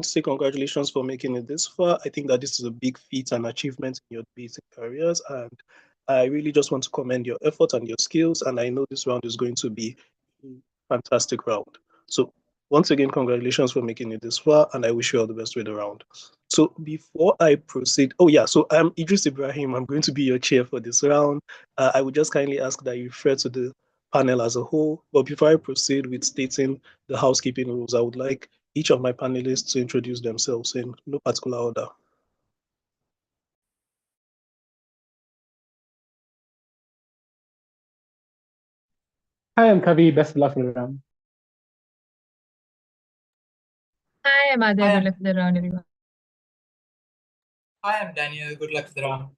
to say congratulations for making it this far. I think that this is a big feat and achievement in your debating careers, and I really just want to commend your effort and your skills. And I know this round is going to be a fantastic round. So once again, congratulations for making it this far, and I wish you all the best with the round. So before I proceed, oh yeah, so I'm Idris Ibrahim. I'm going to be your chair for this round. I would just kindly ask that you refer to the panel as a whole. But before I proceed with stating the housekeeping rules, I would like each of my panelists to introduce themselves in no particular order. Hi, I'm Kavi. Best of luck for the round. Hi, I'm Adya. Hi, Good I'm, luck for the round, everyone. hi, I'm Daniel. Good luck for the round.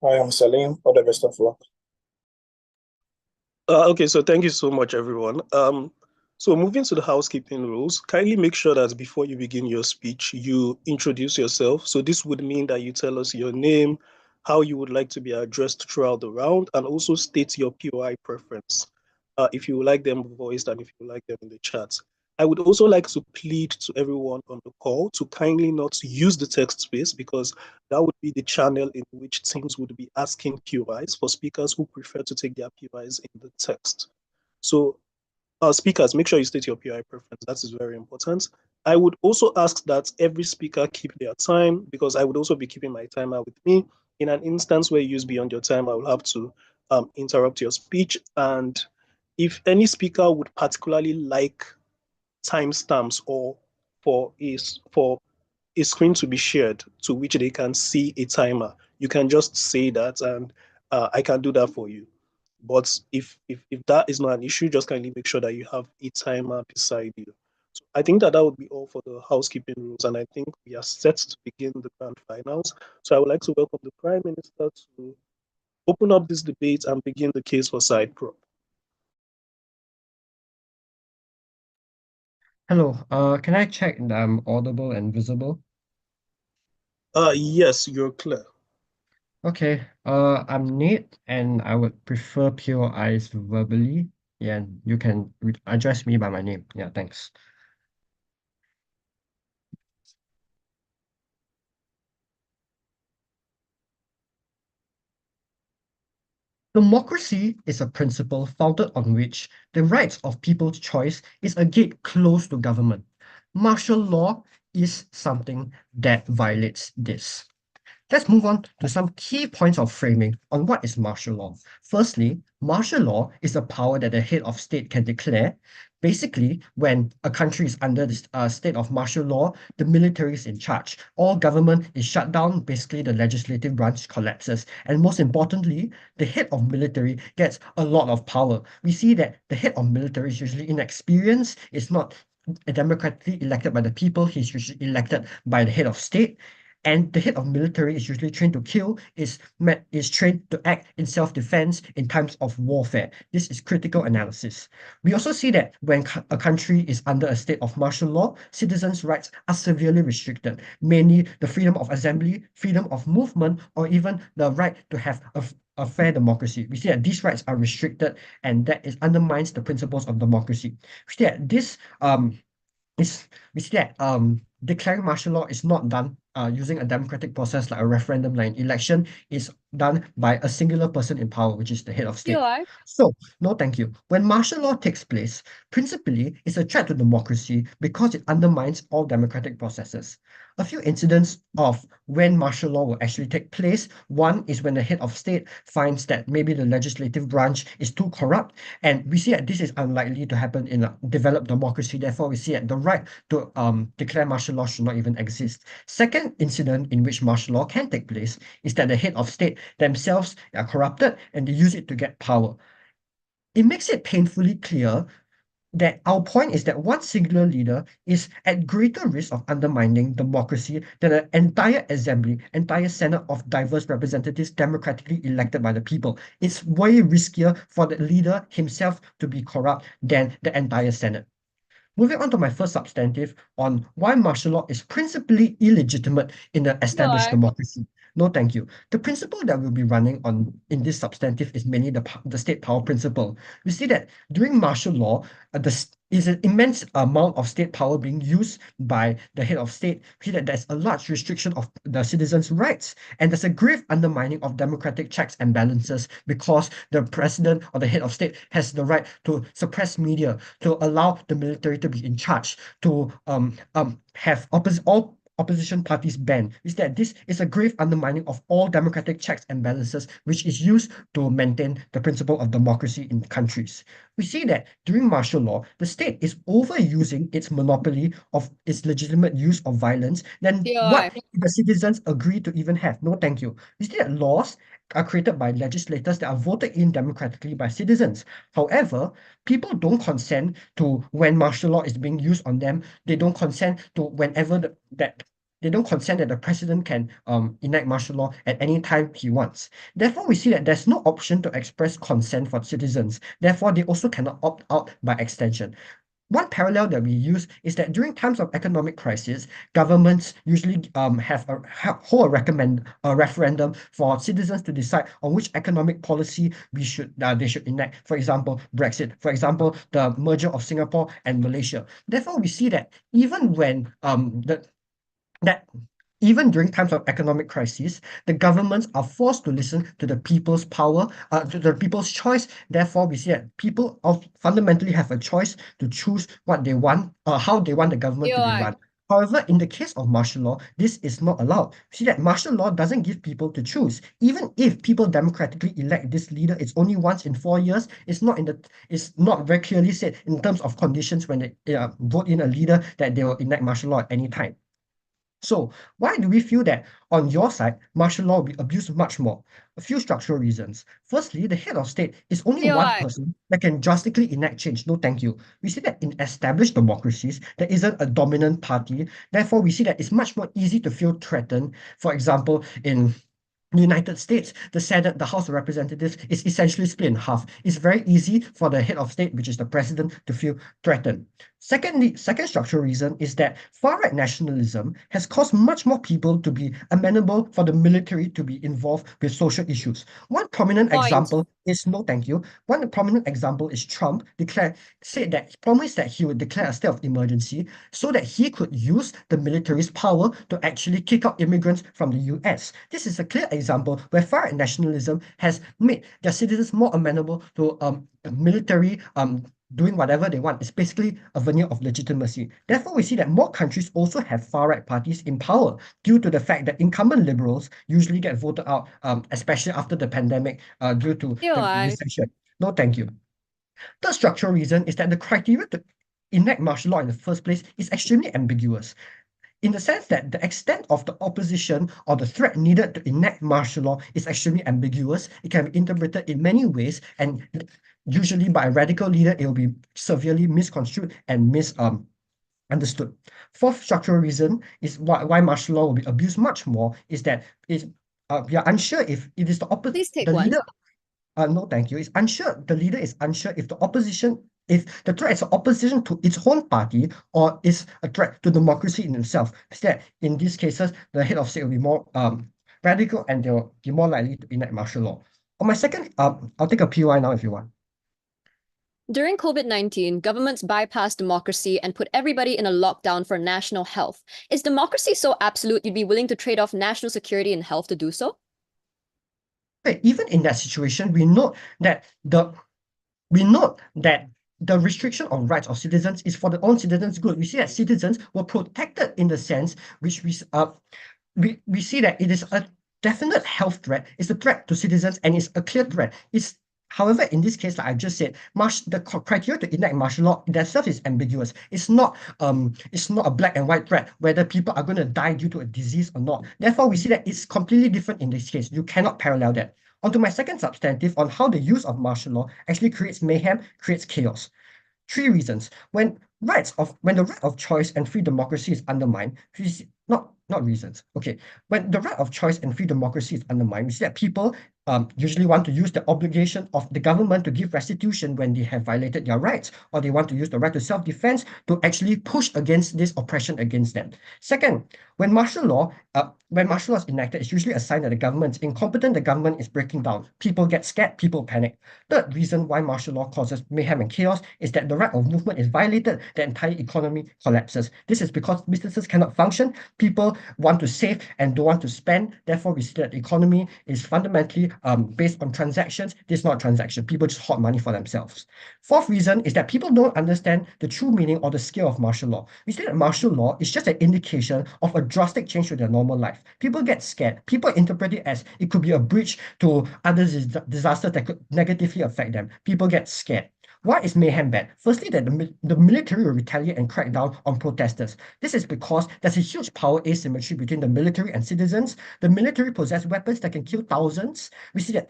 Hi, I'm Salim. All the best of luck. Okay, so thank you so much, everyone. So moving to the housekeeping rules, kindly make sure that before you begin your speech, you introduce yourself. So this would mean that you tell us your name, how you would like to be addressed throughout the round, and also state your POI preference, if you would like them voiced and if you would like them in the chat. I would also like to plead to everyone on the call to kindly not use the text space, because that would be the channel in which teams would be asking POIs for speakers who prefer to take their POIs in the text. So speakers, make sure you state your POI preference. That is very important. I would also ask that every speaker keep their time, because I would also be keeping my timer with me. In an instance where you use beyond your time, I will have to interrupt your speech. And if any speaker would particularly like timestamps or for a screen to be shared to which they can see a timer, you can just say that, and I can do that for you. But if that is not an issue, just kindly make sure that you have a timer beside you. So I think that would be all for the housekeeping rules, and I think we are set to begin the grand finals. So I would like to welcome the Prime Minister to open up this debate and begin the case for side prop. Hello, can I check that I'm audible and visible? Yes, you're clear. Okay, I'm Nate and I would prefer POIs verbally. Yeah, and you can address me by my name. Yeah, thanks. Democracy is a principle founded on which the rights of people's choice is a gate closed to government. Martial law is something that violates this. Let's move on to some key points of framing on what is martial law. Firstly, martial law is a power that the head of state can declare. Basically, when a country is under this state of martial law, the military is in charge. All government is shut down. Basically, the legislative branch collapses. And most importantly, the head of military gets a lot of power. We see that the head of military is usually inexperienced. It's not democratically elected by the people. He's usually elected by the head of state. And the head of military is usually trained to kill, is trained to act in self-defense in times of warfare. This is critical analysis. We also see that when a country is under a state of martial law, citizens' rights are severely restricted, mainly the freedom of assembly, freedom of movement, or even the right to have a fair democracy. We see that these rights are restricted, and that undermines the principles of democracy. We see that we see that declaring martial law is not done using a democratic process like a referendum, like an election, is done by a singular person in power, which is the head of state. So, no thank you. When martial law takes place, principally, it's a threat to democracy because it undermines all democratic processes. A few incidents of when martial law will actually take place. One is when the head of state finds that maybe the legislative branch is too corrupt, and we see that this is unlikely to happen in a developed democracy. Therefore, we see that the right to declare martial law should not even exist. Second incident in which martial law can take place is that the head of state themselves are corrupted and they use it to get power. It makes it painfully clear that our point is that one singular leader is at greater risk of undermining democracy than an entire assembly, entire senate of diverse representatives democratically elected by the people. It's way riskier for the leader himself to be corrupt than the entire senate. Moving on to my first substantive on why martial law is principally illegitimate in an established democracy. No, thank you. The principle that we'll be running on in this substantive is mainly the state power principle. We see that during martial law, is an immense amount of state power being used by the head of state. We see that there's a large restriction of the citizens' rights, and there's a grave undermining of democratic checks and balances because the president or the head of state has the right to suppress media, to allow the military to be in charge, to have all opposition parties banned. Is that this is a grave undermining of all democratic checks and balances, which is used to maintain the principle of democracy in countries. We see that during martial law, the state is overusing its monopoly of its legitimate use of violence than what the citizens agree to even have. No, thank you. We see that laws are created by legislators that are voted in democratically by citizens. However, people don't consent to when martial law is being used on them. They don't consent to whenever they don't consent that the president can enact martial law at any time he wants. Therefore, we see that there's no option to express consent for citizens. Therefore, they also cannot opt out by extension. One parallel that we use is that during times of economic crisis, governments usually hold a referendum for citizens to decide on which economic policy they should enact. For example, Brexit. For example, the merger of Singapore and Malaysia. Therefore, we see that even when even during times of economic crisis, the governments are forced to listen to the people's power, to the people's choice. Therefore, we see that people fundamentally have a choice to choose what they want, how they want the government to be run. However, in the case of martial law, this is not allowed. See that martial law doesn't give people to choose. Even if people democratically elect this leader, it's only once in 4 years. It's not very clearly said in terms of conditions when they vote in a leader that they will enact martial law at any time. So why do we feel that on your side, martial law will be abused much more? A few structural reasons. Firstly, the head of state is only one person that can drastically enact change. No, thank you. We see that in established democracies, there isn't a dominant party. Therefore, we see that it's much more easy to feel threatened. For example, in the United States, the Senate, the House of Representatives is essentially split in half. It's very easy for the head of state, which is the president, to feel threatened. Second structural reason is that far-right nationalism has caused much more people to be amenable for the military to be involved with social issues. One prominent example is no thank you. One prominent example is Trump promised that he would declare a state of emergency so that he could use the military's power to actually kick out immigrants from the US. This is a clear example where far-right nationalism has made their citizens more amenable to military doing whatever they want. It's basically a veneer of legitimacy. Therefore, we see that more countries also have far-right parties in power due to the fact that incumbent liberals usually get voted out, especially after the pandemic, due to the recession. No, thank you. Third structural reason is that the criteria to enact martial law in the first place is extremely ambiguous, in the sense that the extent of the opposition or the threat needed to enact martial law is extremely ambiguous. It can be interpreted in many ways, and usually by a radical leader, it will be severely misconstrued and misunderstood. Fourth structural reason is why martial law will be abused much more is that we are unsure if it is the opposite. Please take one. No, thank you. The leader is unsure if the threat is opposition to its own party or is a threat to democracy in itself. Instead, in these cases, the head of state will be more radical and they'll be more likely to enact martial law. On my second, I'll take a PY now if you want. During COVID-19, governments bypassed democracy and put everybody in a lockdown for national health. Is democracy so absolute you'd be willing to trade off national security and health to do so? Even in that situation, we note that the restriction of rights of citizens is for the own citizens' good. We see that citizens were protected in the sense which we see that it is a definite health threat. It's a threat to citizens and it's a clear threat. However, in this case, like I just said, the criteria to enact martial law itself is ambiguous. It's not a black and white threat whether people are going to die due to a disease or not. Therefore, we see that it's completely different in this case. You cannot parallel that. Onto my second substantive on how the use of martial law actually creates mayhem, creates chaos. 3 reasons. When the right of choice and free democracy is undermined, not reasons. Okay. When the right of choice and free democracy is undermined, we see that people usually want to use the obligation of the government to give restitution when they have violated their rights, or they want to use the right to self-defense to actually push against this oppression against them. Second, when martial law is enacted, it's usually a sign that the government is incompetent, the government is breaking down. People get scared, people panic. Third reason why martial law causes mayhem and chaos is that the right of movement is violated, the entire economy collapses. This is because businesses cannot function, people want to save and don't want to spend. Therefore, we see that the economy is fundamentally based on transactions. This is not a transaction. People just hoard money for themselves. Fourth reason is that people don't understand the true meaning or the scale of martial law. We see that martial law is just an indication of a drastic change to their normal life. People get scared. People interpret it as it could be a breach to other disasters that could negatively affect them. People get scared. Why is mayhem bad? Firstly, that the military will retaliate and crack down on protesters. This is because there's a huge power asymmetry between the military and citizens. The military possess weapons that can kill thousands. We see that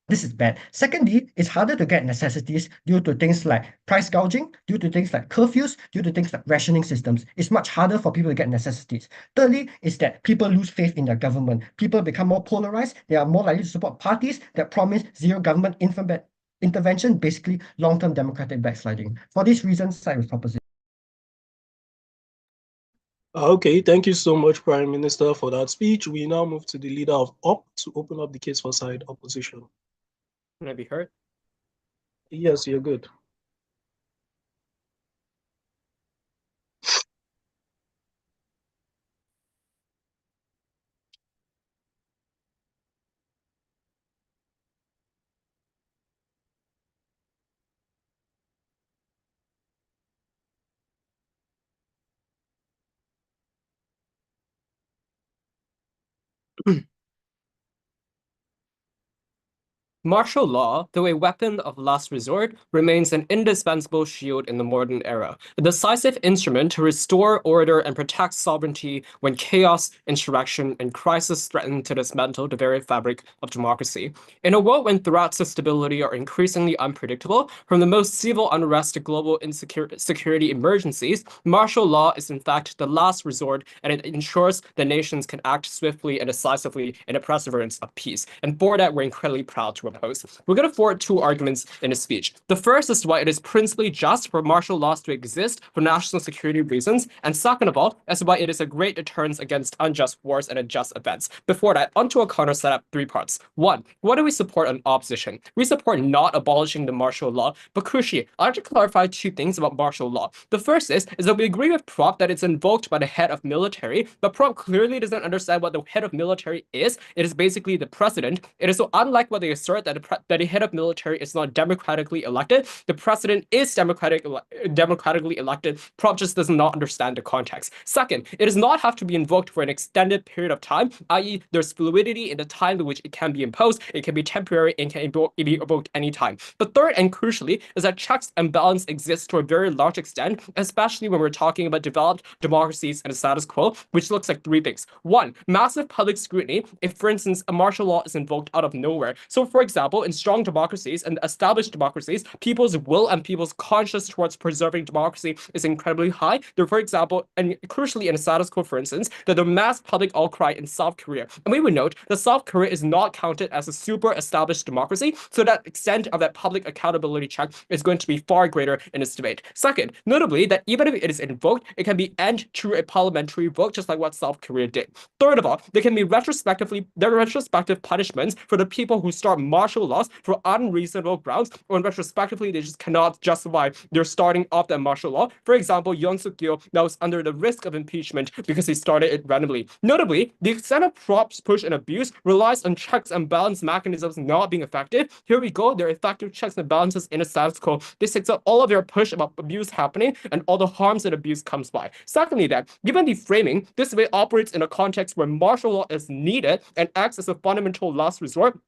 this is bad. Secondly, it's harder to get necessities due to things like price gouging, due to things like curfews, due to things like rationing systems. It's much harder for people to get necessities. Thirdly, is that people lose faith in their government. People become more polarized. They are more likely to support parties that promise zero government intervention, basically long-term democratic backsliding. For these reasons, side with proposition. Okay, thank you so much, Prime Minister, for that speech. We now move to the leader of OP to open up the case for side opposition. Can I be heard? Yes, you're good. Martial law, though a weapon of last resort, remains an indispensable shield in the modern era, a decisive instrument to restore order and protect sovereignty when chaos, insurrection, and crisis threaten to dismantle the very fabric of democracy. In a world when threats to stability are increasingly unpredictable, from the most civil unrest to global security emergencies, martial law is in fact the last resort, and it ensures that nations can act swiftly and decisively in the perseverance of peace. And for that, we're incredibly proud to oppose. We're going to forward two arguments in a speech. The first is why it is principally just for martial laws to exist for national security reasons, and second of all, as why it is a great deterrence against unjust wars and unjust events. Before that, onto a counter setup, 3 parts. 1, what do we support on opposition? We support not abolishing the martial law, but crucially, I'd like to clarify 2 things about martial law. The first is that we agree with Prop that it's invoked by the head of military, but Prop clearly doesn't understand what the head of military is. It is basically the president. It is so unlike what they assert that the head of military is not democratically elected. The president is democratically elected. Prop just does not understand the context. Second, it does not have to be invoked for an extended period of time, i.e. there's fluidity in the time in which it can be imposed. It can be temporary and can be invoked anytime. But third and crucially is that checks and balance exist to a very large extent, especially when we're talking about developed democracies and the status quo, which looks like 3 things. 1, massive public scrutiny if, for instance, a martial law is invoked out of nowhere. So, for example, in strong democracies and established democracies, people's will and people's conscience towards preserving democracy is incredibly high. There, for example, and crucially in the status quo, for instance, that the mass public outcry in South Korea. And we would note that South Korea is not counted as a super established democracy, so that extent of that public accountability check is going to be far greater in this debate. Second, notably, that even if it is invoked, it can be ended through a parliamentary vote, just like what South Korea did. Third of all, there can be retrospective punishments for the people who start martial laws for unreasonable grounds, or retrospectively, they just cannot justify their starting off that martial law. For example, Yoon Suk-yeol now is under the risk of impeachment because he started it randomly. Notably, the extent of Prop's push and abuse relies on checks and balance mechanisms not being effective. Here we go, there are effective checks and balances in a status quo. This takes out all of their push about abuse happening and all the harms that abuse comes by. Secondly, that given the framing, this way operates in a context where martial law is needed and acts as a fundamental last resort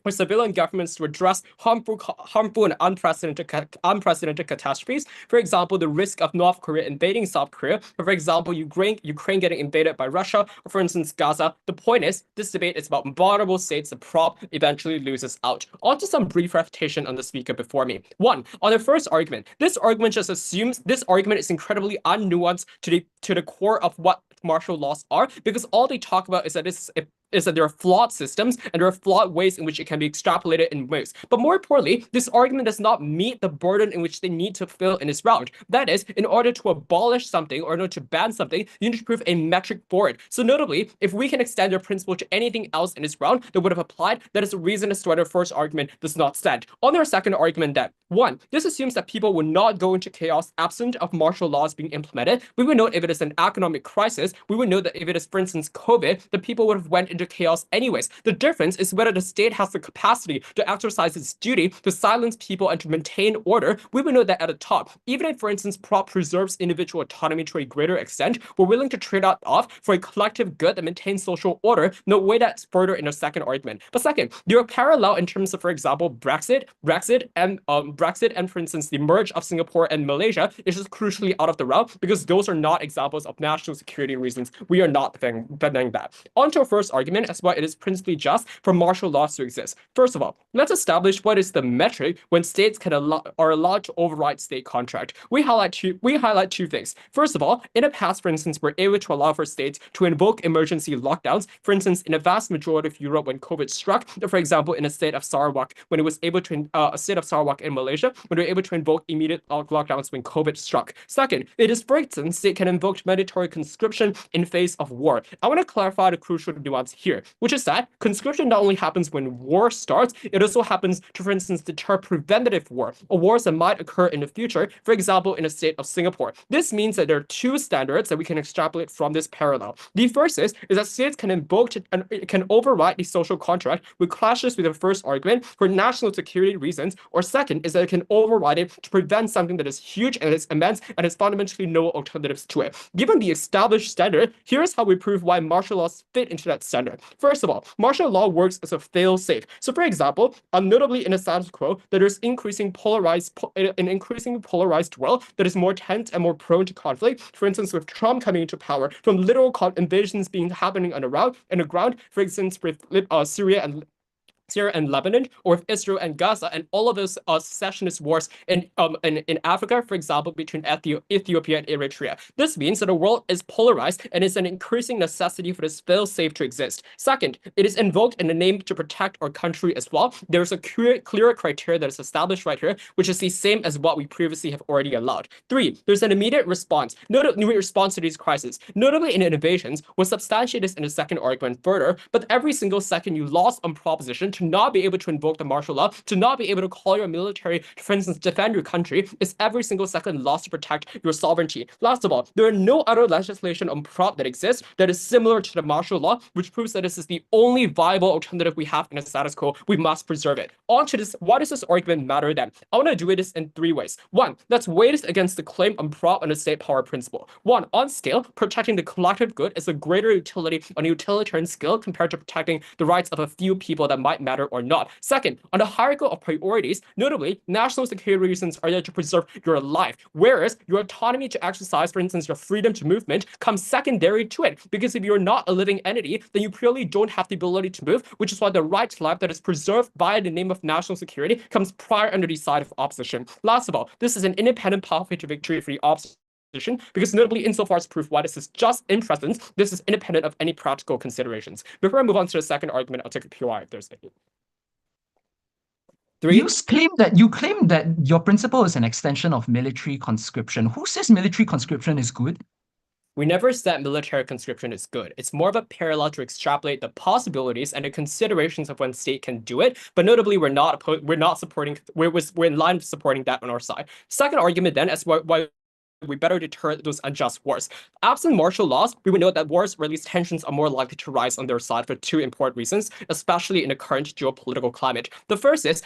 for civilian governments to address harmful and unprecedented catastrophes. For example, the risk of North Korea invading South Korea, or for example, Ukraine getting invaded by Russia, or for instance, Gaza. The point is, this debate is about vulnerable states. The Prop eventually loses out. On to some brief refutation on the speaker before me. 1, on the first argument, this argument just assumes this argument is incredibly unnuanced to the core of what martial laws are, because all they talk about is that is that there are flawed systems and there are flawed ways in which it can be extrapolated in ways. But more importantly, this argument does not meet the burden in which they need to fill in this round. That is, in order to abolish something or in order to ban something, you need to prove a metric for it. So notably, if we can extend your principle to anything else in this round that would have applied, that is the reason as to why the first argument does not stand. On our second argument then, one, this assumes that people will not go into chaos absent of martial laws being implemented. We would note if it is an economic crisis, we would note that if it is, for instance, COVID, the people would have went into chaos anyways. The difference is whether the state has the capacity to exercise its duty to silence people and to maintain order. We would note that at the top, even if, for instance, prop preserves individual autonomy to a greater extent, we're willing to trade that off for a collective good that maintains social order. No way that's further in our second argument. But second, there are parallel in terms of, for example, Brexit, and for instance, the merge of Singapore and Malaysia is just crucially out of the route because those are not examples of national security reasons. We are not defending that. On to our first argument as why it is principally just for martial laws to exist. First of all, let's establish what is the metric when states are allowed to override state contract. We highlight two things. First of all, in the past, for instance, we're able to allow for states to invoke emergency lockdowns. For instance, in a vast majority of Europe when COVID struck, for example, in a state of Sarawak, when it was able to, a state of Sarawak in Malaysia, when they were able to invoke immediate lockdowns when COVID struck. Second, it is, for instance, they can invoke mandatory conscription in face of war. I want to clarify the crucial nuance here, which is that conscription not only happens when war starts, it also happens to, for instance, deter preventative war, or wars that might occur in the future, for example, in a state of Singapore. This means that there are two standards that we can extrapolate from this parallel. The first is that states can invoke and can override the social contract, which clashes with the first argument for national security reasons, or second is that it can override it to prevent something that is huge and is immense and has fundamentally no alternatives to it. Given the established standard, here's how we prove why martial laws fit into that standard. First of all, martial law works as a fail-safe. So for example, notably in a status quo, that there's an increasingly polarized world that is more tense and more prone to conflict. For instance, with Trump coming into power, from literal invasions happening on the ground, for instance, with Syria and Lebanon, or with Israel and Gaza, and all of those secessionist wars in Africa, for example, between Ethiopia and Eritrea. This means that the world is polarized and is an increasing necessity for this fail-safe to exist. Second, it is invoked in the name to protect our country as well. There's a clear criteria that is established right here, which is the same as what we previously have already allowed. Three, there's an immediate response. Immediate response to these crises, notably in innovations, was substantiated in the second argument further, but every single second you lost on proposition to not be able to invoke the martial law, to not be able to call your military to, for instance, defend your country, is every single second lost to protect your sovereignty. Last of all, there are no other legislation on prop that exists that is similar to the martial law, which proves that this is the only viable alternative we have in a status quo. We must preserve it. On to this, why does this argument matter then? I want to do this in three ways. One, let's weigh this against the claim on prop and the state power principle. One, on scale, protecting the collective good is a greater utility on a utilitarian scale compared to protecting the rights of a few people that might matter or not. Second, on the hierarchy of priorities, notably, national security reasons are there to preserve your life, whereas your autonomy to exercise, for instance, your freedom to movement comes secondary to it, because if you're not a living entity, then you purely don't have the ability to move, which is why the right to life that is preserved by the name of national security comes prior under the side of opposition. Last of all, this is an independent pathway to victory for the opposition, because notably insofar as proof why this is just in presence, this is independent of any practical considerations. Before I move on to the second argument, I'll take a POI if there's any. Three. You claim that your principle is an extension of military conscription. Who says military conscription is good? We never said military conscription is good. It's more of a parallel to extrapolate the possibilities and the considerations of when state can do it. But notably, we're in line with supporting that on our side. Second argument then as why we better deter those unjust wars. Absent martial laws, we would know that wars or at least tensions are more likely to rise on their side for two important reasons, especially in the current geopolitical climate. The first is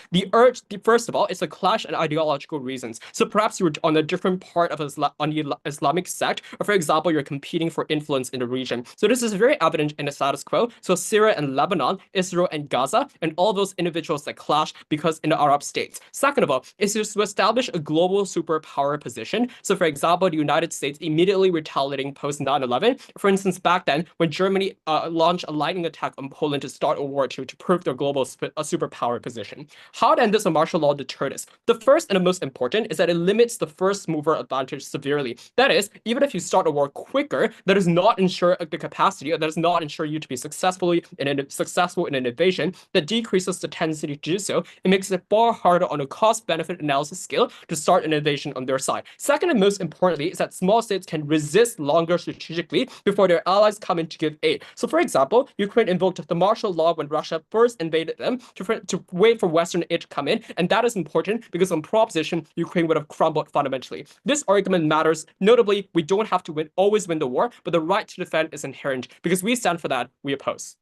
first of all, it's a clash in ideological reasons. So perhaps you're on a different part of the Islamic sect, or for example, you're competing for influence in the region. So this is very evident in the status quo. So Syria and Lebanon, Israel and Gaza, and all those individuals that clash because in the Arab states. Second of all, is to establish a global superpower position. So for example, example, the United States immediately retaliating post 9/11. For instance, back then, when Germany launched a lightning attack on Poland to start World War II to prove their global superpower position. How then does a martial law deter this? The first and the most important is that it limits the first mover advantage severely. That is, even if you start a war quicker, that does not ensure the capacity, or that does not ensure you to be successful in innovation, that decreases the tendency to do so. It makes it far harder on a cost-benefit analysis scale to start innovation on their side. Second and most importantly is that small states can resist longer strategically before their allies come in to give aid. So for example, Ukraine invoked the martial law when Russia first invaded them to wait for Western aid to come in, and that is important because on proposition, Ukraine would have crumbled fundamentally. This argument matters. Notably, we don't have to always win the war, but the right to defend is inherent. Because we stand for that, we oppose.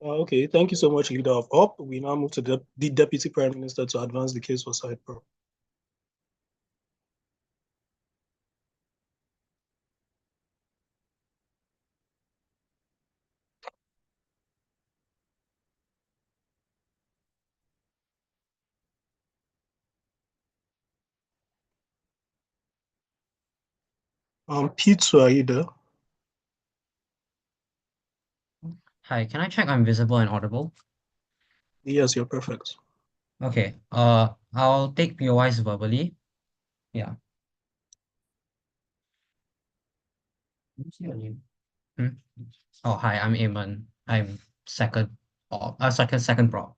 Okay, thank you so much, Leader of OP. We now move to the Deputy Prime Minister to advance the case for side pro. Pizza, are you there? Hi, can I check I'm visible and audible? Yes, you're perfect. Okay, I'll take POIs verbally. Yeah. What's your name? Oh, hi, I'm Eamon. I'm second prop.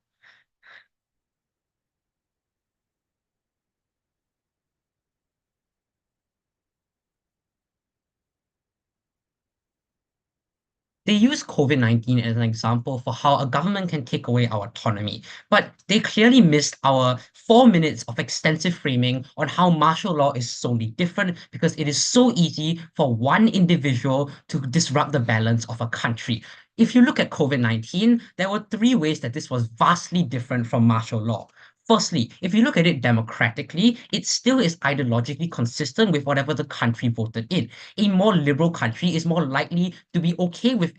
They use COVID-19 as an example for how a government can take away our autonomy, but they clearly missed our 4 minutes of extensive framing on how martial law is solely different because it is so easy for one individual to disrupt the balance of a country. If you look at COVID-19, there were 3 ways that this was vastly different from martial law. Firstly, if you look at it democratically, it still is ideologically consistent with whatever the country voted in. A more liberal country is more likely to be okay with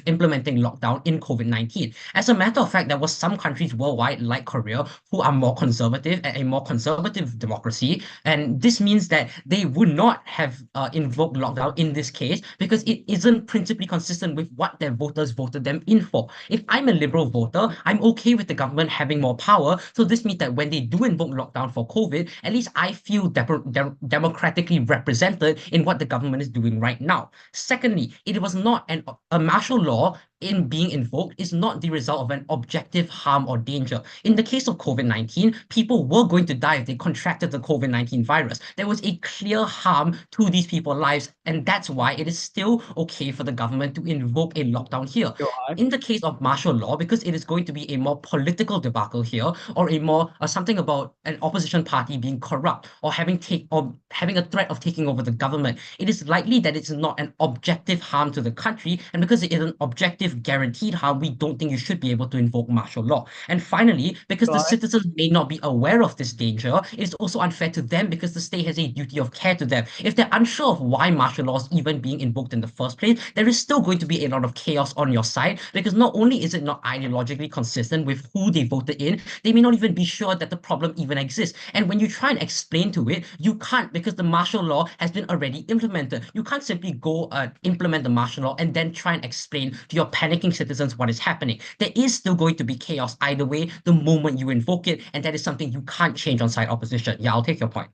implementing lockdown in COVID-19. As a matter of fact, there were some countries worldwide, like Korea, who are more conservative and a more conservative democracy, and this means that they would not have invoked lockdown in this case because it isn't principally consistent with what their voters voted them in for. If I'm a liberal voter, I'm okay with the government having more power. So this means that when they do invoke lockdown for COVID, at least I feel democratically represented in what the government is doing right now. Secondly, it was not a martial law in being invoked is not the result of an objective harm or danger. In the case of COVID-19, people were going to die if they contracted the COVID-19 virus. There was a clear harm to these people's lives, and that's why it is still okay for the government to invoke a lockdown here. In the case of martial law, because it is going to be a more political debacle here, or a more something about an opposition party being corrupt or having a threat of taking over the government, it is likely that it's not an objective harm to the country, and because it is an objective guaranteed harm, we don't think you should be able to invoke martial law. And finally, because the citizens may not be aware of this danger, it's also unfair to them because the state has a duty of care to them. If they're unsure of why martial law is even being invoked in the first place, there is still going to be a lot of chaos on your side because not only is it not ideologically consistent with who they voted in, they may not even be sure that the problem even exists. And when you try and explain to it, you can't because the martial law has been already implemented. You can't simply go implement the martial law and then try and explain to your panicking citizens what is happening. There is still going to be chaos either way the moment you invoke it, and that is something you can't change on side opposition. Yeah, I'll take your point.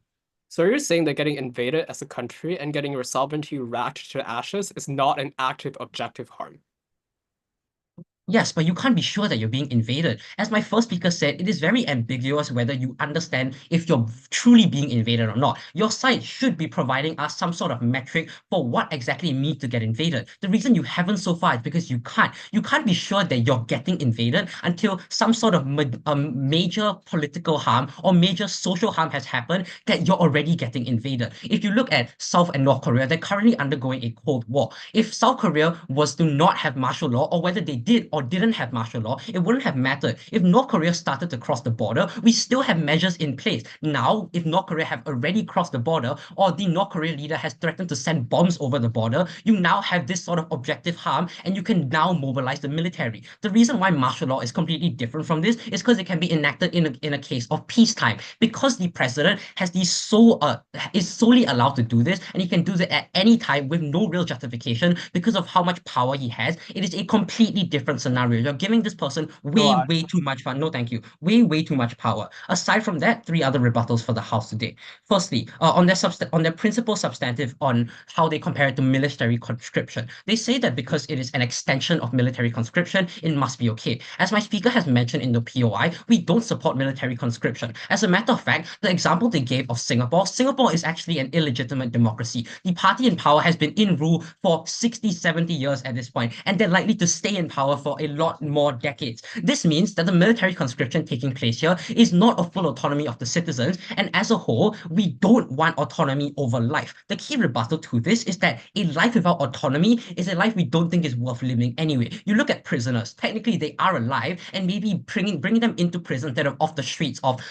So you're saying that getting invaded as a country and getting your sovereignty racked to ashes is not an active objective harm? Yes, but you can't be sure that you're being invaded. As my first speaker said, it is very ambiguous whether you understand if you're truly being invaded or not. Your side should be providing us some sort of metric for what exactly it means to get invaded. The reason you haven't so far is because you can't. You can't be sure that you're getting invaded until some sort of major political harm or major social harm has happened that you're already getting invaded. If you look at South and North Korea, they're currently undergoing a Cold War. If South Korea was to not have martial law, or whether they did or didn't have martial law, it wouldn't have mattered. If North Korea started to cross the border, we still have measures in place. Now, if North Korea have already crossed the border, or the North Korean leader has threatened to send bombs over the border, you now have this sort of objective harm, and you can now mobilize the military. The reason why martial law is completely different from this is because it can be enacted in a case of peacetime, because the president has is solely allowed to do this, and he can do that at any time with no real justification because of how much power he has. It is a completely different scenario. You're giving this person way too much fun. No, thank you. Way too much power. Aside from that, 3 other rebuttals for the House today. Firstly, on their principal substantive on how they compare it to military conscription. They say that because it is an extension of military conscription, it must be okay. As my speaker has mentioned in the POI, we don't support military conscription. As a matter of fact, the example they gave of Singapore is actually an illegitimate democracy. The party in power has been in rule for 60, 70 years at this point, and they're likely to stay in power for a lot more decades. This means that the military conscription taking place here is not a full autonomy of the citizens, and as a whole, we don't want autonomy over life. The key rebuttal to this is that a life without autonomy is a life we don't think is worth living anyway. You look at prisoners, technically they are alive, and maybe bringing them into prison instead of off the streets of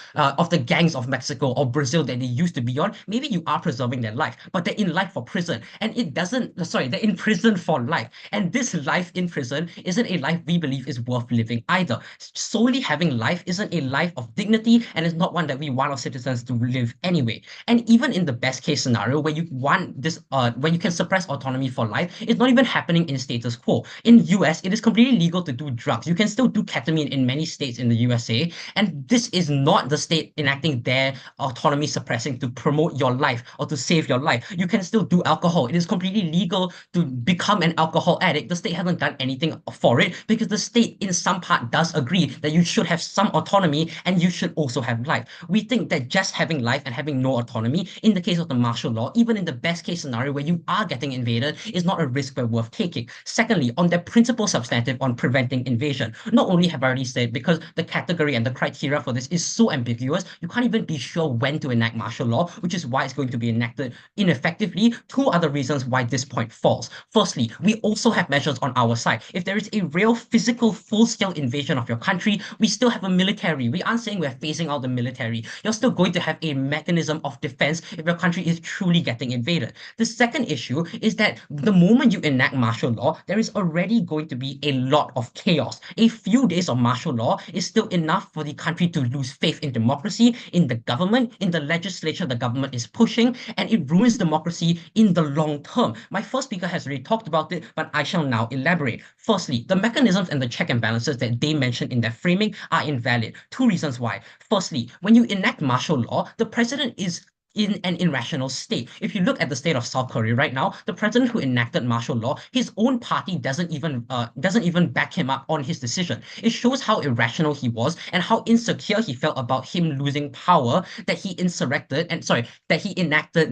the gangs of Mexico or Brazil that they used to be on, maybe you are preserving their life, but they're in life for prison, and they're in prison for life, and this life in prison isn't a life we believe is worth living either. Solely having life isn't a life of dignity, and it's not one that we want our citizens to live anyway. And even in the best case scenario where you want this, when you can suppress autonomy for life, it's not even happening in status quo. In US, it is completely legal to do drugs. You can still do ketamine in many states in the USA, and this is not the state enacting their autonomy suppressing to promote your life or to save your life. You can still do alcohol. It is completely legal to become an alcohol addict. The state hasn't done anything for it because the state in some part does agree that you should have some autonomy and you should also have life. We think that just having life and having no autonomy, in the case of the martial law, even in the best case scenario where you are getting invaded, is not a risk we're worth taking. Secondly, on their principal substantive on preventing invasion, not only have I already said, because the category and the criteria for this is so ambiguous, you can't even be sure when to enact martial law, which is why it's going to be enacted ineffectively. 2 other reasons why this point falls. Firstly, we also have measures on our side. If there is a real physical full-scale invasion of your country, we still have a military. We aren't saying we're phasing out the military. You're still going to have a mechanism of defense if your country is truly getting invaded. The second issue is that the moment you enact martial law, there is already going to be a lot of chaos. A few days of martial law is still enough for the country to lose faith in democracy, in the government, in the legislature the government is pushing, and it ruins democracy in the long term. My first speaker has already talked about it, but I shall now elaborate. Firstly, the mechanisms and the check and balances that they mentioned in their framing are invalid. 2 reasons why. Firstly, when you enact martial law, the president is in an irrational state. If you look at the state of South Korea right now, the president who enacted martial law, his own party doesn't even back him up on his decision. It shows how irrational he was and how insecure he felt about him losing power that he enacted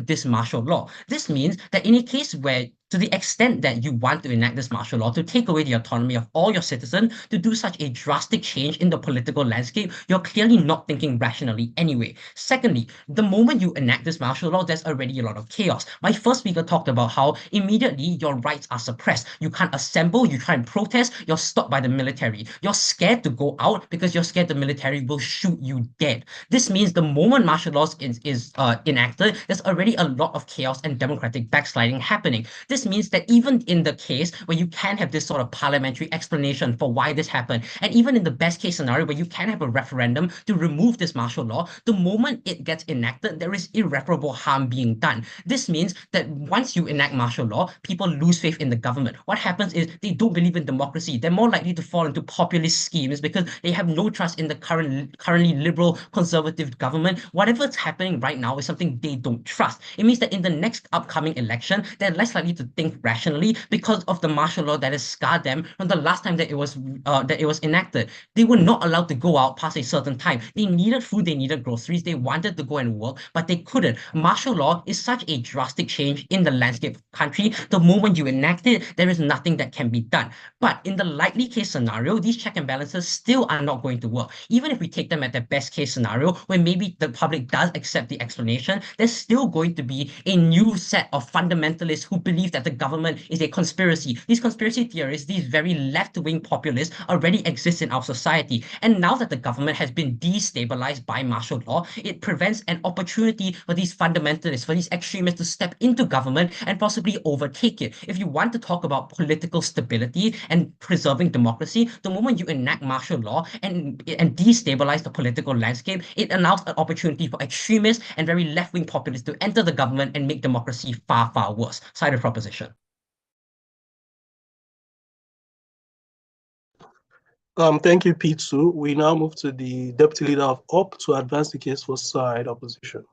this martial law. This means that in a case where, to the extent that you want to enact this martial law to take away the autonomy of all your citizens, to do such a drastic change in the political landscape, you're clearly not thinking rationally anyway. Secondly, the moment you enact this martial law, there's already a lot of chaos. My first speaker talked about how immediately your rights are suppressed. You can't assemble, you try and protest, you're stopped by the military. You're scared to go out because you're scared the military will shoot you dead. This means the moment martial law is enacted, there's already a lot of chaos and democratic backsliding happening. This means that even in the case where you can have this sort of parliamentary explanation for why this happened, and even in the best case scenario where you can have a referendum to remove this martial law, the moment it gets enacted, there is irreparable harm being done. This means that once you enact martial law, people lose faith in the government. What happens is they don't believe in democracy. They're more likely to fall into populist schemes because they have no trust in the currently liberal conservative government. Whatever's happening right now is something they don't trust. It means that in the next upcoming election, they're less likely to think rationally because of the martial law that has scarred them from the last time that it was enacted. They were not allowed to go out past a certain time. They needed food, they needed groceries, they wanted to go and work, but they couldn't. Martial law is such a drastic change in the landscape of the country. The moment you enact it, there is nothing that can be done. But in the likely case scenario, these check and balances still are not going to work. Even if we take them at the best case scenario, where maybe the public does accept the explanation, there's still going to be a new set of fundamentalists who believe that the government is a conspiracy. These conspiracy theories, these very left-wing populists already exist in our society. And now that the government has been destabilized by martial law, it prevents an opportunity for these fundamentalists, for these extremists to step into government and possibly overtake it. If you want to talk about political stability and preserving democracy, the moment you enact martial law and destabilize the political landscape, it allows an opportunity for extremists and very left-wing populists to enter the government and make democracy far, far worse. Cited proposition. Thank you, P2. We now move to the Deputy Leader of OP to advance the case for side opposition.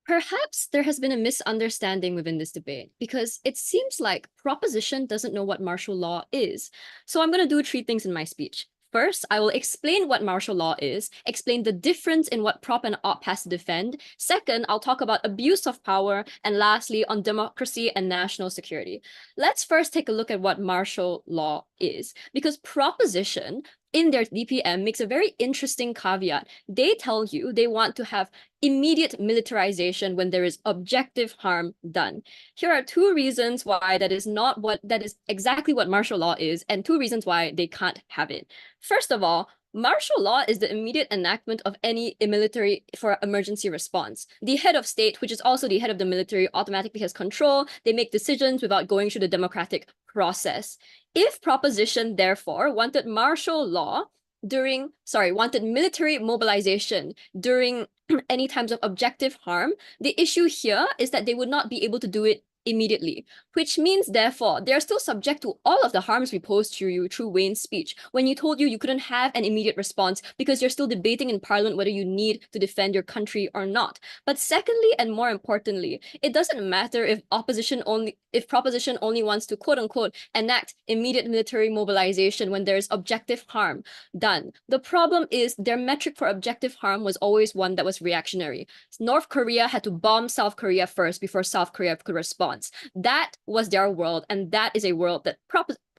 Perhaps there has been a misunderstanding within this debate because it seems like proposition doesn't know what martial law is. So I'm going to do 3 things in my speech. First, I will explain what martial law is, explain the difference in what prop and op has to defend. Second, I'll talk about abuse of power. And lastly, on democracy and national security. Let's first take a look at what martial law is, because proposition in their DPM makes a very interesting caveat. They tell you they want to have immediate militarization when there is objective harm done. Here are 2 reasons why that is exactly what martial law is, and 2 reasons why they can't have it. First of all, martial law is the immediate enactment of any military for emergency response. The head of state, which is also the head of the military, automatically has control. They make decisions without going through the democratic process. If proposition, therefore, wanted martial law wanted military mobilization during any times of objective harm, the issue here is that they would not be able to do it immediately, which means, therefore, they are still subject to all of the harms we posed to you through Wayne's speech, when you told you couldn't have an immediate response because you're still debating in Parliament whether you need to defend your country or not. But secondly, and more importantly, it doesn't matter if proposition only wants to, quote unquote, enact immediate military mobilization when there is objective harm done. The problem is their metric for objective harm was always one that was reactionary. North Korea had to bomb South Korea first before South Korea could respond. That was their world, and that is a world that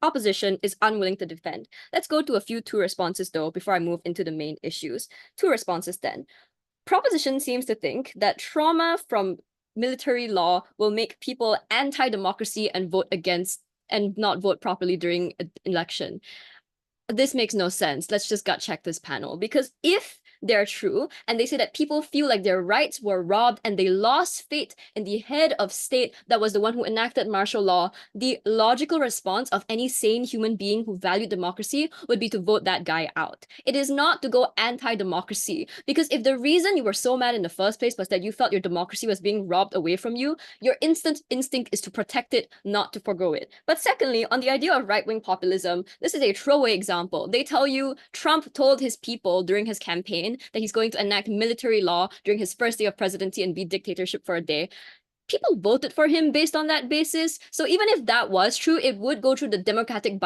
proposition is unwilling to defend. Let's go to a few 2 responses, though, before I move into the main issues. 2 responses then. Proposition seems to think that trauma from military law will make people anti-democracy and vote against and not vote properly during an election. This makes no sense. Let's just gut check this panel, because if they're true, and they say that people feel like their rights were robbed and they lost faith in the head of state that was the one who enacted martial law, the logical response of any sane human being who valued democracy would be to vote that guy out. It is not to go anti-democracy, because if the reason you were so mad in the first place was that you felt your democracy was being robbed away from you, your instant instinct is to protect it, not to forgo it. But secondly, on the idea of right-wing populism, this is a throwaway example. They tell you Trump told his people during his campaign that he's going to enact military law during his first day of presidency and be dictatorship for a day. People voted for him based on that basis. So even if that was true, it would go through the democratic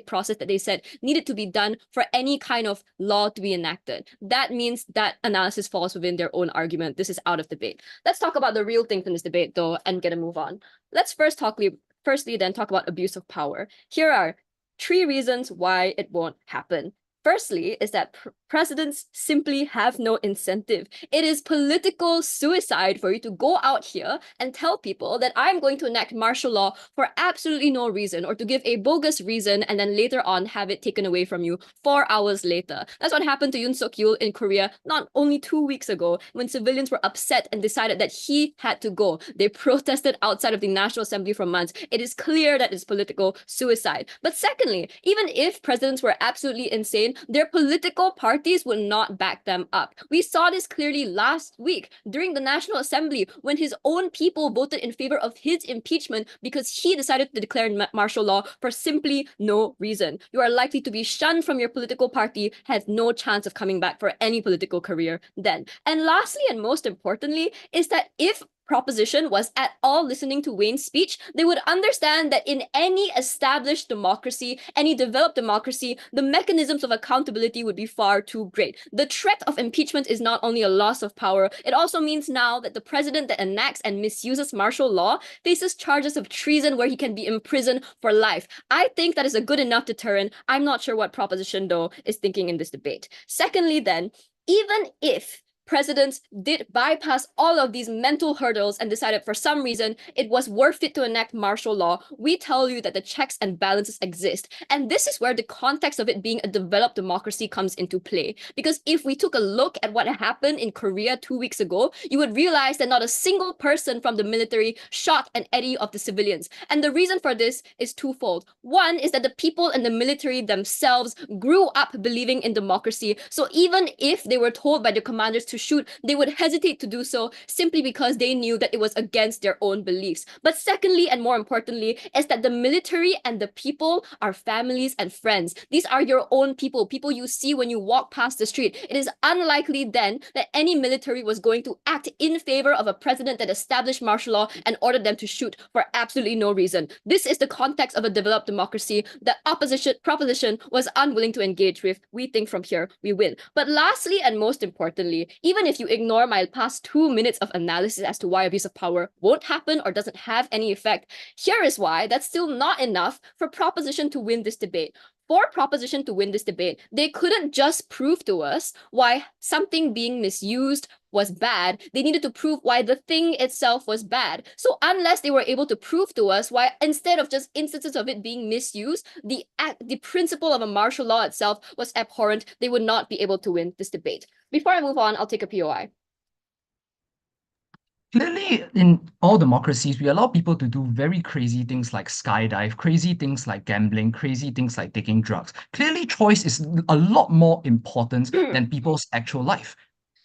process that they said needed to be done for any kind of law to be enacted. That means that analysis falls within their own argument. This is out of debate. Let's talk about the real things in this debate, though, and get a move on. Let's firstly then talk about abuse of power. Here are 3 reasons why it won't happen. Firstly, is that presidents simply have no incentive. It is political suicide for you to go out here and tell people that I'm going to enact martial law for absolutely no reason, or to give a bogus reason and then later on have it taken away from you 4 hours later. That's what happened to Yoon Suk-yeol in Korea not only 2 weeks ago, when civilians were upset and decided that he had to go. They protested outside of the National Assembly for months. It is clear that it's political suicide. But secondly, even if presidents were absolutely insane, their political parties would not back them up. We saw this clearly last week during the National Assembly when his own people voted in favor of his impeachment because he decided to declare martial law for simply no reason. You are likely to be shunned from your political party, have no chance of coming back for any political career then. And lastly, and most importantly, is that if proposition was at all listening to Wayne's speech, they would understand that in any established democracy, any developed democracy, the mechanisms of accountability would be far too great. The threat of impeachment is not only a loss of power, it also means now that the president that enacts and misuses martial law faces charges of treason where he can be imprisoned for life. I think that is a good enough deterrent. I'm not sure what proposition, though, is thinking in this debate. Secondly, then, even if presidents did bypass all of these mental hurdles and decided for some reason it was worth it to enact martial law, we tell you that the checks and balances exist. And this is where the context of it being a developed democracy comes into play. Because if we took a look at what happened in Korea 2 weeks ago, you would realize that not a single person from the military shot any of the civilians. And the reason for this is twofold. One is that the people in the military themselves grew up believing in democracy. So even if they were told by the commanders to shoot, they would hesitate to do so simply because they knew that it was against their own beliefs. But secondly, and more importantly, is that the military and the people are families and friends. These are your own people, people you see when you walk past the street. It is unlikely then that any military was going to act in favor of a president that established martial law and ordered them to shoot for absolutely no reason. This is the context of a developed democracy that proposition was unwilling to engage with. We think from here we win. But lastly, and most importantly, even if you ignore my past 2 minutes of analysis as to why abuse of power won't happen or doesn't have any effect, here is why that's still not enough for proposition to win this debate. For proposition to win this debate, they couldn't just prove to us why something being misused was bad. They needed to prove why the thing itself was bad. So unless they were able to prove to us why, instead of just instances of it being misused, the principle of a martial law itself was abhorrent, they would not be able to win this debate. Before I move on, I'll take a POI. Clearly, in all democracies, we allow people to do very crazy things like skydive, crazy things like gambling, crazy things like taking drugs. Clearly, choice is a lot more important than people's actual life.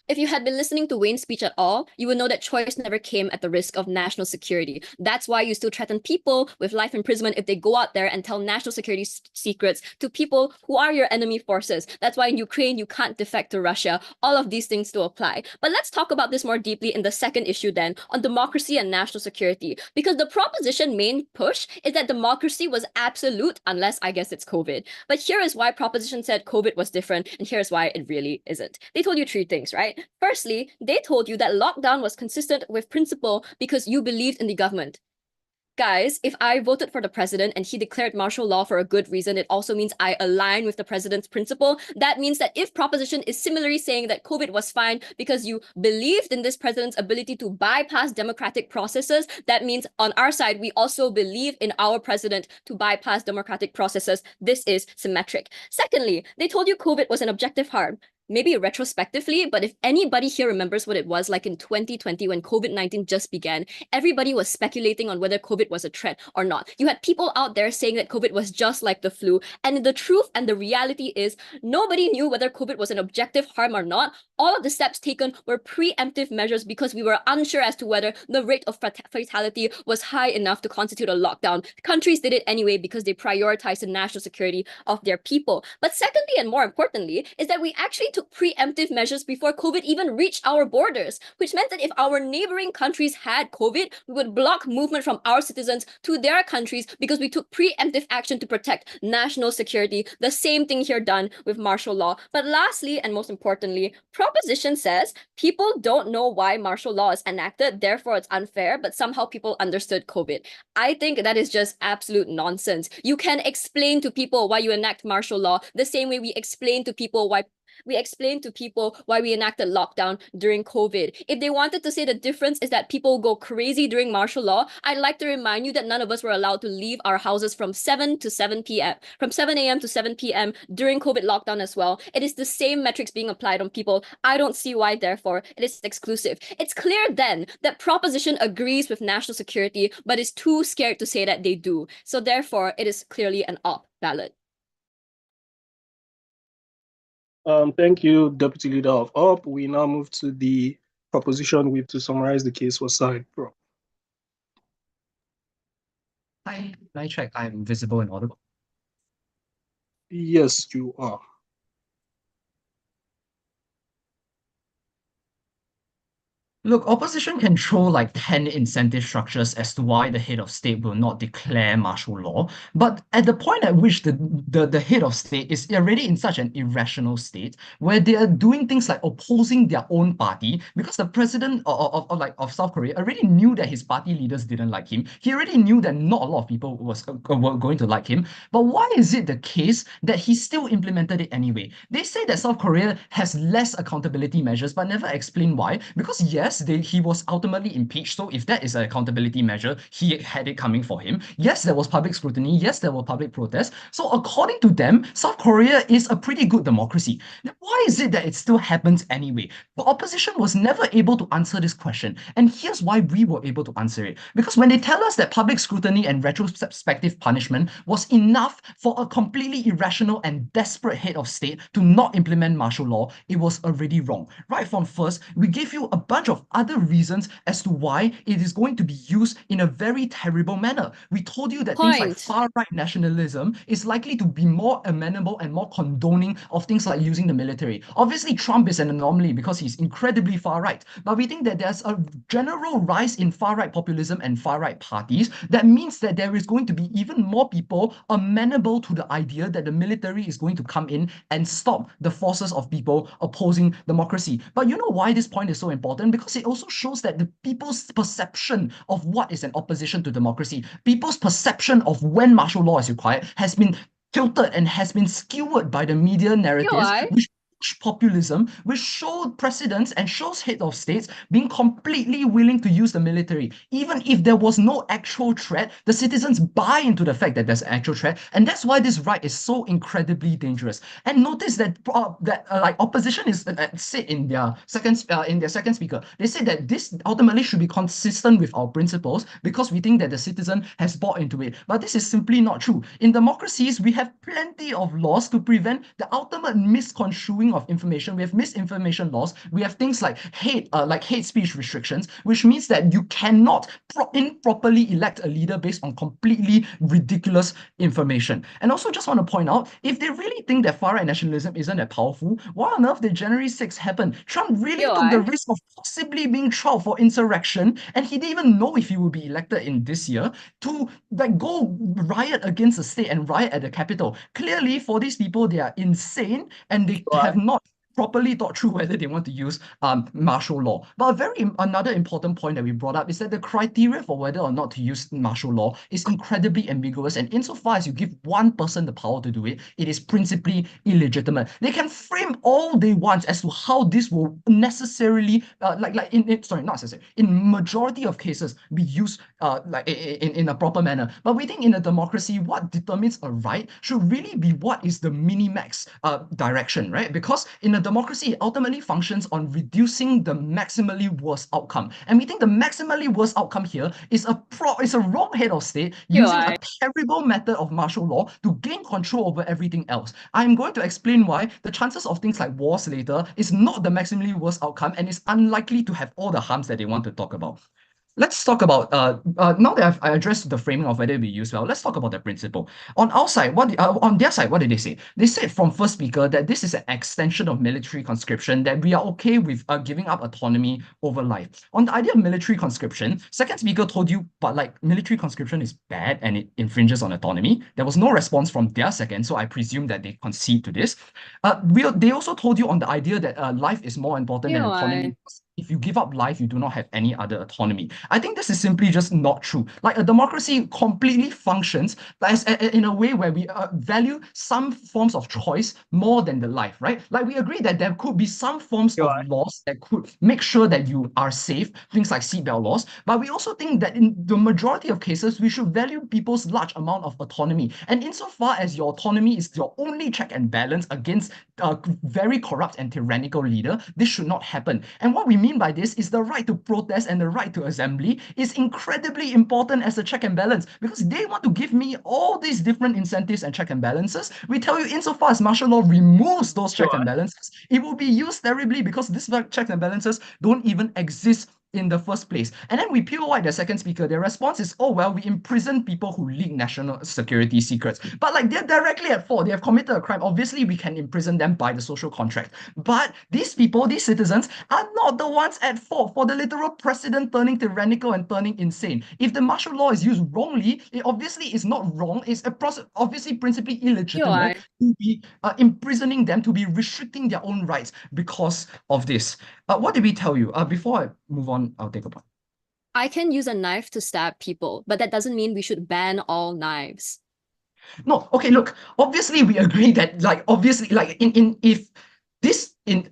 If you had been listening to Wayne's speech at all, you would know that choice never came at the risk of national security. That's why you still threaten people with life imprisonment if they go out there and tell national security secrets to people who are your enemy forces. That's why in Ukraine, you can't defect to Russia. All of these things still apply. But let's talk about this more deeply in the second issue then, on democracy and national security. Because the proposition main push is that democracy was absolute, unless I guess it's COVID. But here is why proposition said COVID was different, and here's why it really isn't. They told you 3 things, right? Firstly, they told you that lockdown was consistent with principle because you believed in the government. Guys, if I voted for the president and he declared martial law for a good reason, it also means I align with the president's principle. That means that if proposition is similarly saying that COVID was fine because you believed in this president's ability to bypass democratic processes, that means on our side, we also believe in our president to bypass democratic processes. This is symmetric. Secondly, they told you COVID was an objective harm. Maybe retrospectively, but if anybody here remembers what it was like in 2020 when COVID-19 just began, everybody was speculating on whether COVID was a threat or not. You had people out there saying that COVID was just like the flu. And the truth and the reality is nobody knew whether COVID was an objective harm or not. All of the steps taken were preemptive measures because we were unsure as to whether the rate of fatality was high enough to constitute a lockdown. Countries did it anyway because they prioritized the national security of their people. But secondly, and more importantly, is that we actually took preemptive measures before COVID even reached our borders, which meant that if our neighboring countries had COVID, we would block movement from our citizens to their countries because we took preemptive action to protect national security. The same thing here done with martial law. But lastly, and most importantly, proposition says people don't know why martial law is enacted, therefore it's unfair, but somehow people understood COVID. I think that is just absolute nonsense. You can explain to people why you enact martial law the same way we explain to people why we enacted lockdown during COVID. If they wanted to say the difference is that people go crazy during martial law, I'd like to remind you that none of us were allowed to leave our houses from 7 to 7 p.m. From 7 a.m. to 7 p.m. during COVID lockdown as well. It is the same metrics being applied on people. I don't see why, therefore, it is exclusive. It's clear then that proposition agrees with national security, but is too scared to say that they do. So therefore, it is clearly an op ballot. Thank you, Deputy Leader of UP. We now move to the proposition whip to summarize the case for side pro. Can I check I'm visible and audible? Yes, you are. Look, opposition can throw like 10 incentive structures as to why the head of state will not declare martial law. But at the point at which the head of state is already in such an irrational state where they are doing things like opposing their own party, because the president of South Korea already knew that his party leaders didn't like him. He already knew that not a lot of people were going to like him. But why is it the case that he still implemented it anyway? They say that South Korea has less accountability measures, but never explain why. Because yes, he was ultimately impeached. So if that is an accountability measure, he had it coming for him. Yes, there was public scrutiny. Yes, there were public protests. So according to them, South Korea is a pretty good democracy. Then why is it that it still happens anyway? The opposition was never able to answer this question. And here's why we were able to answer it. Because when they tell us that public scrutiny and retrospective punishment was enough for a completely irrational and desperate head of state to not implement martial law, it was already wrong. Right from first, we gave you a bunch of other reasons as to why it is going to be used in a very terrible manner. We told you that things like far-right nationalism is likely to be more amenable and more condoning of things like using the military. Obviously, Trump is an anomaly because he's incredibly far-right, but we think that there's a general rise in far-right populism and far-right parties. That means that there is going to be even more people amenable to the idea that the military is going to come in and stop the forces of people opposing democracy. But you know why this point is so important? Because it also shows that the people's perception of what is an opposition to democracy, people's perception of when martial law is required, has been tilted and has been skewered by the media narratives, which populism, which showed precedents and shows head of states being completely willing to use the military. Even if there was no actual threat, the citizens buy into the fact that there's an actual threat, and that's why this right is so incredibly dangerous. And notice that like opposition is said in their second speaker, they said that this ultimately should be consistent with our principles because we think that the citizen has bought into it. But this is simply not true. In democracies, we have plenty of laws to prevent the ultimate misconstruing of information. We have misinformation laws. We have things like hate speech restrictions, which means that you cannot improperly elect a leader based on completely ridiculous information. And also just want to point out, if they really think that far-right nationalism isn't that powerful, why on earth did January 6th happen? Trump really took the risk of possibly being tried for insurrection, and he didn't even know if he would be elected in this year, to like go riot against the state and riot at the Capitol. Clearly, for these people, they are insane and they have not properly thought through whether they want to use martial law. But another important point that we brought up is that the criteria for whether or not to use martial law is incredibly ambiguous, and insofar as you give one person the power to do it, it is principally illegitimate. They can frame all they want as to how this will necessarily in majority of cases be used in a proper manner. But we think in a democracy, what determines a right should really be what is the minimax direction, right? Because in a democracy, it ultimately functions on reducing the maximally worst outcome. And we think the maximally worst outcome here is a wrong head of state using a terrible method of martial law to gain control over everything else. I'm going to explain why the chances of things like wars later is not the maximally worst outcome and is unlikely to have all the harms that they want to talk about. Let's talk about now that I addressed the framing of whether we use well, let's talk about the principle. On our side, on their side, what did they say? They said from first speaker that this is an extension of military conscription, that we are okay with giving up autonomy over life. On the idea of military conscription, second speaker told you, but like military conscription is bad and it infringes on autonomy. There was no response from their second, so I presume that they concede to this. They also told you on the idea that life is more important than autonomy. If you give up life, you do not have any other autonomy. I think this is simply just not true. Like a democracy completely functions in a way where we value some forms of choice more than the life, right? Like we agree that there could be some forms of laws that could make sure that you are safe, things like seatbelt laws. But we also think that in the majority of cases, we should value people's large amount of autonomy. And insofar as your autonomy is your only check and balance against a very corrupt and tyrannical leader, this should not happen. And what we mean by this is the right to protest and the right to assembly is incredibly important as a check and balance, because they want to give me all these different incentives and check and balances. We tell you, insofar as martial law removes those check and balances, it will be used terribly because these checks and balances don't even exist in the first place. And then we peel away the second speaker. Their response is, oh, well, we imprison people who leak national security secrets. But like they're directly at fault. They have committed a crime. Obviously, we can imprison them by the social contract. But these people, these citizens, are not the ones at fault for the literal president turning tyrannical and turning insane. If the martial law is used wrongly, it obviously is not wrong. It's obviously principally illegitimate to be imprisoning them, to be restricting their own rights because of this. What did we tell you? Before I move on, I'll take a point. I can use a knife to stab people, but that doesn't mean we should ban all knives. No, okay, look, obviously we agree that, like, obviously, like,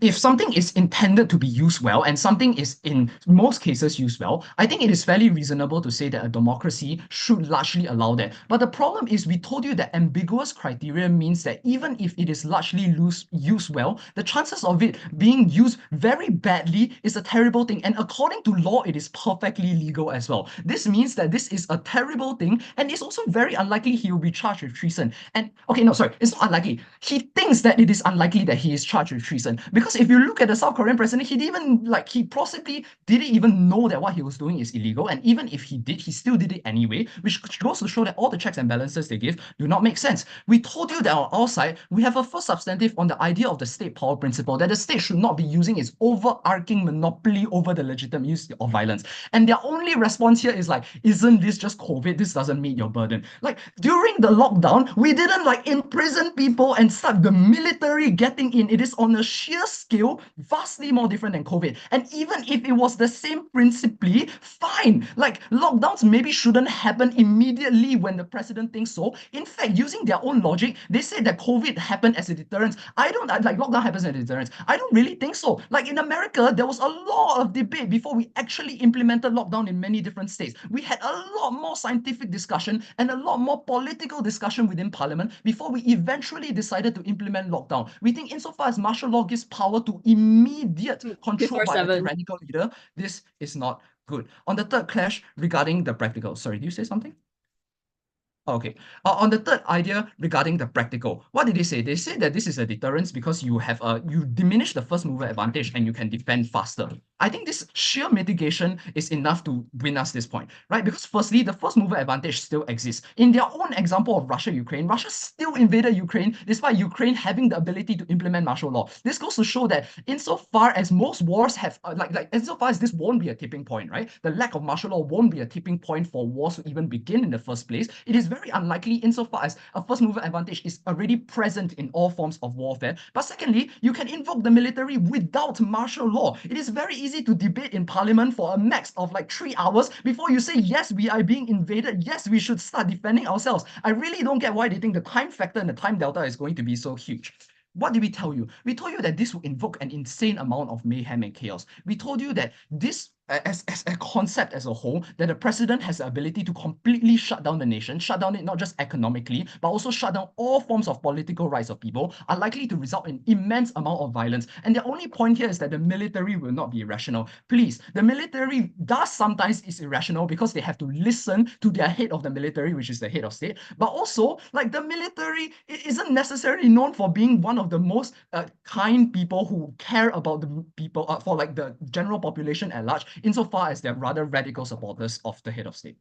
if something is intended to be used well and something is in most cases used well, I think it is fairly reasonable to say that a democracy should largely allow that. But the problem is we told you that ambiguous criteria means that even if it is largely used well, the chances of it being used very badly is a terrible thing. And according to law, it is perfectly legal as well. This means that this is a terrible thing, and it's also very unlikely he will be charged with treason. And okay, no, sorry, it's not unlikely. He thinks that it is unlikely that he is charged with treason. Because if you look at the South Korean president, he possibly didn't even know that what he was doing is illegal. And even if he did, he still did it anyway, which goes to show that all the checks and balances they give do not make sense. We told you that on our side, we have a first substantive on the idea of the state power principle, that the state should not be using its overarching monopoly over the legitimate use of violence. And their only response here is like, isn't this just COVID? This doesn't meet your burden. Like, during the lockdown, we didn't like imprison people and start the military getting in. It is on a sheer scale vastly more different than COVID. And even if it was the same principally, fine. Like, lockdowns maybe shouldn't happen immediately when the president thinks so. In fact, using their own logic, they say that COVID happened as a deterrent. Lockdown happens as a deterrent. I don't really think so. Like, in America, there was a lot of debate before we actually implemented lockdown in many different states. We had a lot more scientific discussion and a lot more political discussion within parliament before we eventually decided to implement lockdown. We think insofar as martial law gives power to immediate control by a tyrannical leader, this is not good. On the third clash regarding the practical, sorry, do you say something? Okay. On the third idea regarding the practical, what did they say? They said that this is a deterrence because you diminish the first mover advantage and you can defend faster. I think this sheer mitigation is enough to win us this point, right? Because firstly, the first mover advantage still exists. In their own example of Russia-Ukraine, Russia still invaded Ukraine despite Ukraine having the ability to implement martial law. This goes to show that insofar as most wars have, insofar as this won't be a tipping point, right? The lack of martial law won't be a tipping point for wars to even begin in the first place. It is very unlikely insofar as a first mover advantage is already present in all forms of warfare. But secondly, you can invoke the military without martial law. It is very easy to debate in parliament for a max of like 3 hours before you say, yes, we are being invaded. Yes, we should start defending ourselves. I really don't get why they think the time factor and the time delta is going to be so huge. What did we tell you? We told you that this will invoke an insane amount of mayhem and chaos. We told you that this, as a concept as a whole, that the president has the ability to completely shut down the nation, shut down it not just economically, but also shut down all forms of political rights of people, are likely to result in immense amount of violence. And the only point here is that the military will not be irrational. Please, the military does sometimes is irrational because they have to listen to their head of the military, which is the head of state. But also, like, the military isn't necessarily known for being one of the most kind people who care about the people, for like the general population at large, insofar as they're rather radical supporters of the head of state.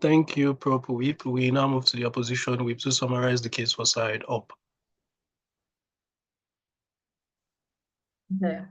Thank you, Prop Whip. We now move to the opposition whip to summarize the case for side up. Yeah.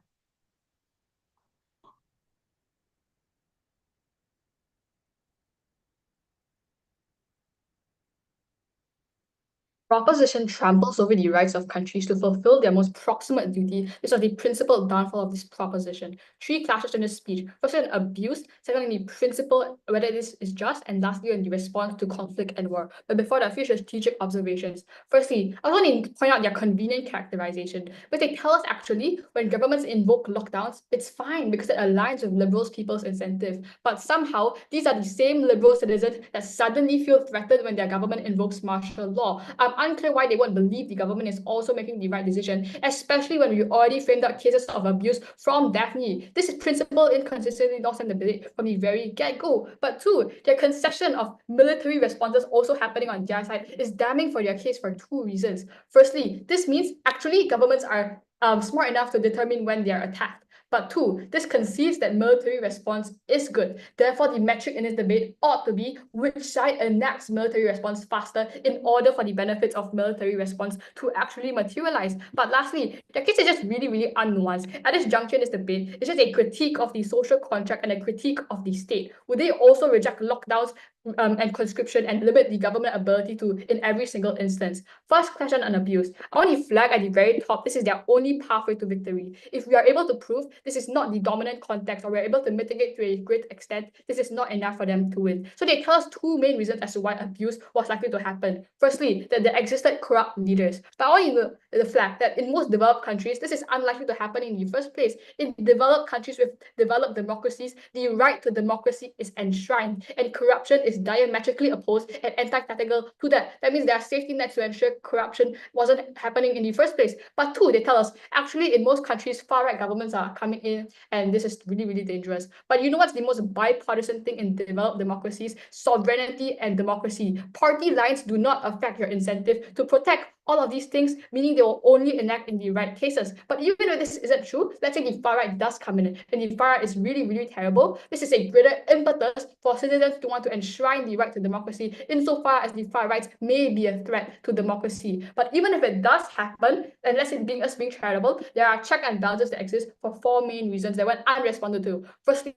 Proposition tramples over the rights of countries to fulfill their most proximate duty. This was the principal downfall of this proposition. 3 clashes in the speech. First, on abuse, second, on the principle, whether this is just, and lastly, on the response to conflict and war. But before that, a few strategic observations. Firstly, I want to point out their convenient characterization, but they tell us actually when governments invoke lockdowns, it's fine because it aligns with liberals' people's incentive. But somehow, these are the same liberal citizens that suddenly feel threatened when their government invokes martial law. unclear why they won't believe the government is also making the right decision, especially when we already framed out cases of abuse from Daphne. This is principle inconsistency lost in the debate from the very get-go. But two, their concession of military responses also happening on their side is damning for their case for two reasons. Firstly, this means actually governments are smart enough to determine when they are attacked. But two, this concedes that military response is good. Therefore, the metric in this debate ought to be which side enacts military response faster in order for the benefits of military response to actually materialize. But lastly, their case is just really, really unnuanced. At this juncture in this debate, it's just a critique of the social contract and a critique of the state. Would they also reject lockdowns and conscription and limit the government ability to in every single instance? First question on abuse. I want to flag at the very top, this is their only pathway to victory. If we are able to prove this is not the dominant context or we're able to mitigate to a great extent, this is not enough for them to win. So they tell us two main reasons as to why abuse was likely to happen. Firstly, that there existed corrupt leaders. But I want you to flag that in most developed countries, this is unlikely to happen in the first place. In developed countries with developed democracies, the right to democracy is enshrined and corruption is diametrically opposed and antithetical to that. That means there are safety nets to ensure corruption wasn't happening in the first place. But two, they tell us, actually in most countries, far-right governments are coming in and this is really, really dangerous. But you know what's the most bipartisan thing in developed democracies? Sovereignty and democracy. Party lines do not affect your incentive to protect all of these things, meaning they will only enact in the right cases. But even if this isn't true, let's say the far-right does come in and the far-right is really, really terrible, this is a greater impetus for citizens to want to enshrine the right to democracy insofar as the far-right may be a threat to democracy. But even if it does happen, unless it's being charitable, there are check and balances that exist for four main reasons that went unresponded to. Firstly,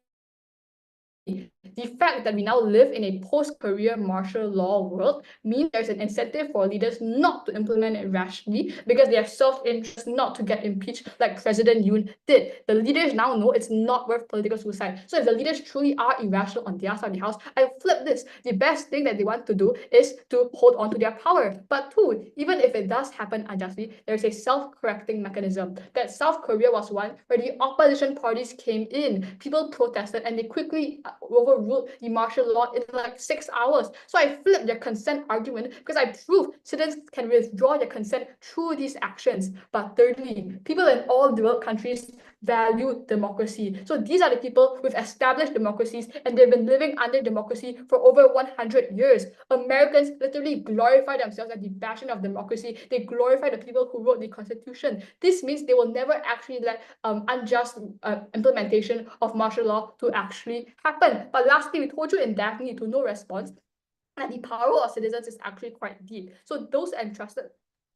the fact that we now live in a post-career martial law world means there's an incentive for leaders not to implement it rashly because they have self-interest not to get impeached like President Yoon did. The leaders now know it's not worth political suicide. So if the leaders truly are irrational on their side of the house, I flip this. The best thing that they want to do is to hold on to their power. But two, even if it does happen unjustly, there's a self-correcting mechanism. That South Korea was one where the opposition parties came in, people protested, and they quickly overruled the martial law in like 6 hours. So I flipped their consent argument because I proved citizens can withdraw their consent through these actions. But thirdly, people in all developed countries value democracy. So these are the people with established democracies and they've been living under democracy for over 100 years. Americans literally glorify themselves as the bastion of democracy. They glorify the people who wrote the Constitution. This means they will never actually let unjust implementation of martial law to actually happen. But lastly, we told you in Daphne to no response that the power of citizens is actually quite deep. So those entrusted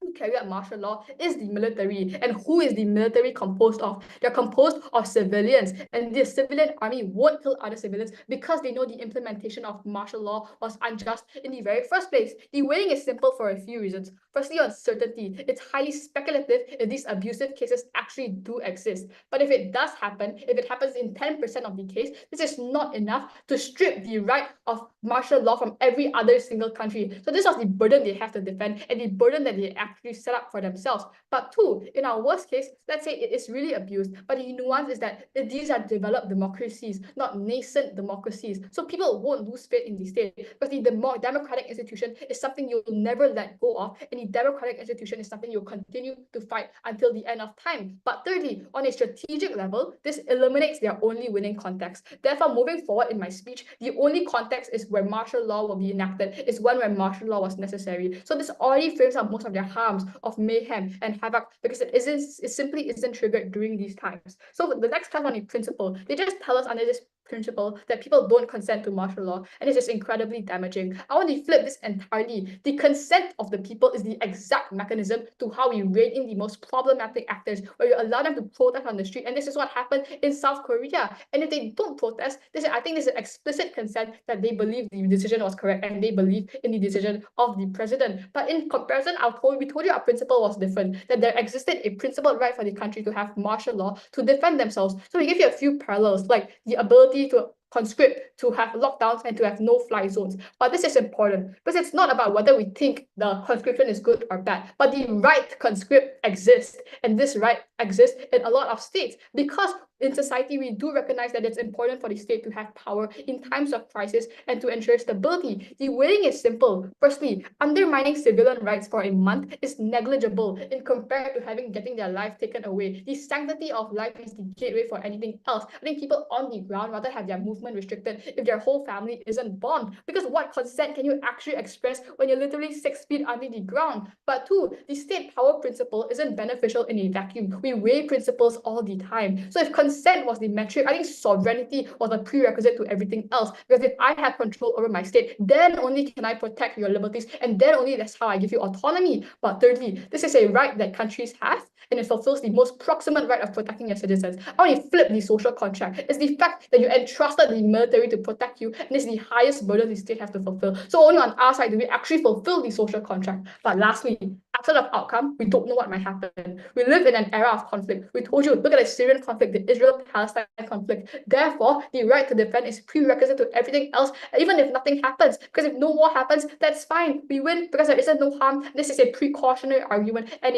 to carry out martial law is the military. And who is the military composed of? They're composed of civilians, and the civilian army won't kill other civilians because they know the implementation of martial law was unjust in the very first place. The weighing is simple for a few reasons. Firstly, uncertainty. It's highly speculative if these abusive cases actually do exist. But if it does happen, if it happens in 10% of the case, this is not enough to strip the right of martial law from every other single country. So this was the burden they have to defend and the burden that they actually set up for themselves. But two, in our worst case, let's say it is really abused, but the nuance is that these are developed democracies, not nascent democracies. So people won't lose faith in the state because the democratic institution is something you'll never let go of, and the democratic institution is something you'll continue to fight until the end of time. But thirdly, on a strategic level, this eliminates their only winning context. Therefore, moving forward in my speech, the only context is where martial law will be enacted, is one where martial law was necessary. So this already frames up most of their harms of mayhem and havoc because it simply isn't triggered during these times. So the next class on the principle, they just tell us under this principle that people don't consent to martial law, and this is incredibly damaging. I want to flip this entirely. The consent of the people is the exact mechanism to how we rein in the most problematic actors, where you allow them to protest on the street, and this is what happened in South Korea. And if they don't protest, I think this is explicit consent that they believe the decision was correct and they believe in the decision of the president. But in comparison, we told you our principle was different, that there existed a principled right for the country to have martial law to defend themselves. So we give you a few parallels, like the ability to conscript, to have lockdowns, and to have no-fly zones. But this is important because it's not about whether we think the conscription is good or bad, but the right to conscript exists, and this right exists in a lot of states because in society, we do recognize that it's important for the state to have power in times of crisis and to ensure stability. The weighing is simple. Firstly, undermining civilian rights for a month is negligible in compared to getting their life taken away. The sanctity of life is the gateway for anything else. I think people on the ground rather have their movement restricted if their whole family isn't bombed. Because what consent can you actually express when you're literally 6 feet under the ground? But two, the state power principle isn't beneficial in a vacuum. We weigh principles all the time. So if consent was the metric, I think sovereignty was a prerequisite to everything else. Because if I have control over my state, then only can I protect your liberties, and then only that's how I give you autonomy. But thirdly, this is a right that countries have, and it fulfills the most proximate right of protecting your citizens. I want to flip the social contract. It's the fact that you entrusted the military to protect you, and it's the highest burden the state has to fulfill. So only on our side do we actually fulfill the social contract. But lastly, absent of outcome, we don't know what might happen. We live in an era of conflict. We told you, look at the Syrian conflict, the Israel-Palestine conflict. Therefore, the right to defend is prerequisite to everything else, even if nothing happens. Because if no war happens, that's fine. We win because there isn't no harm. This is a precautionary argument and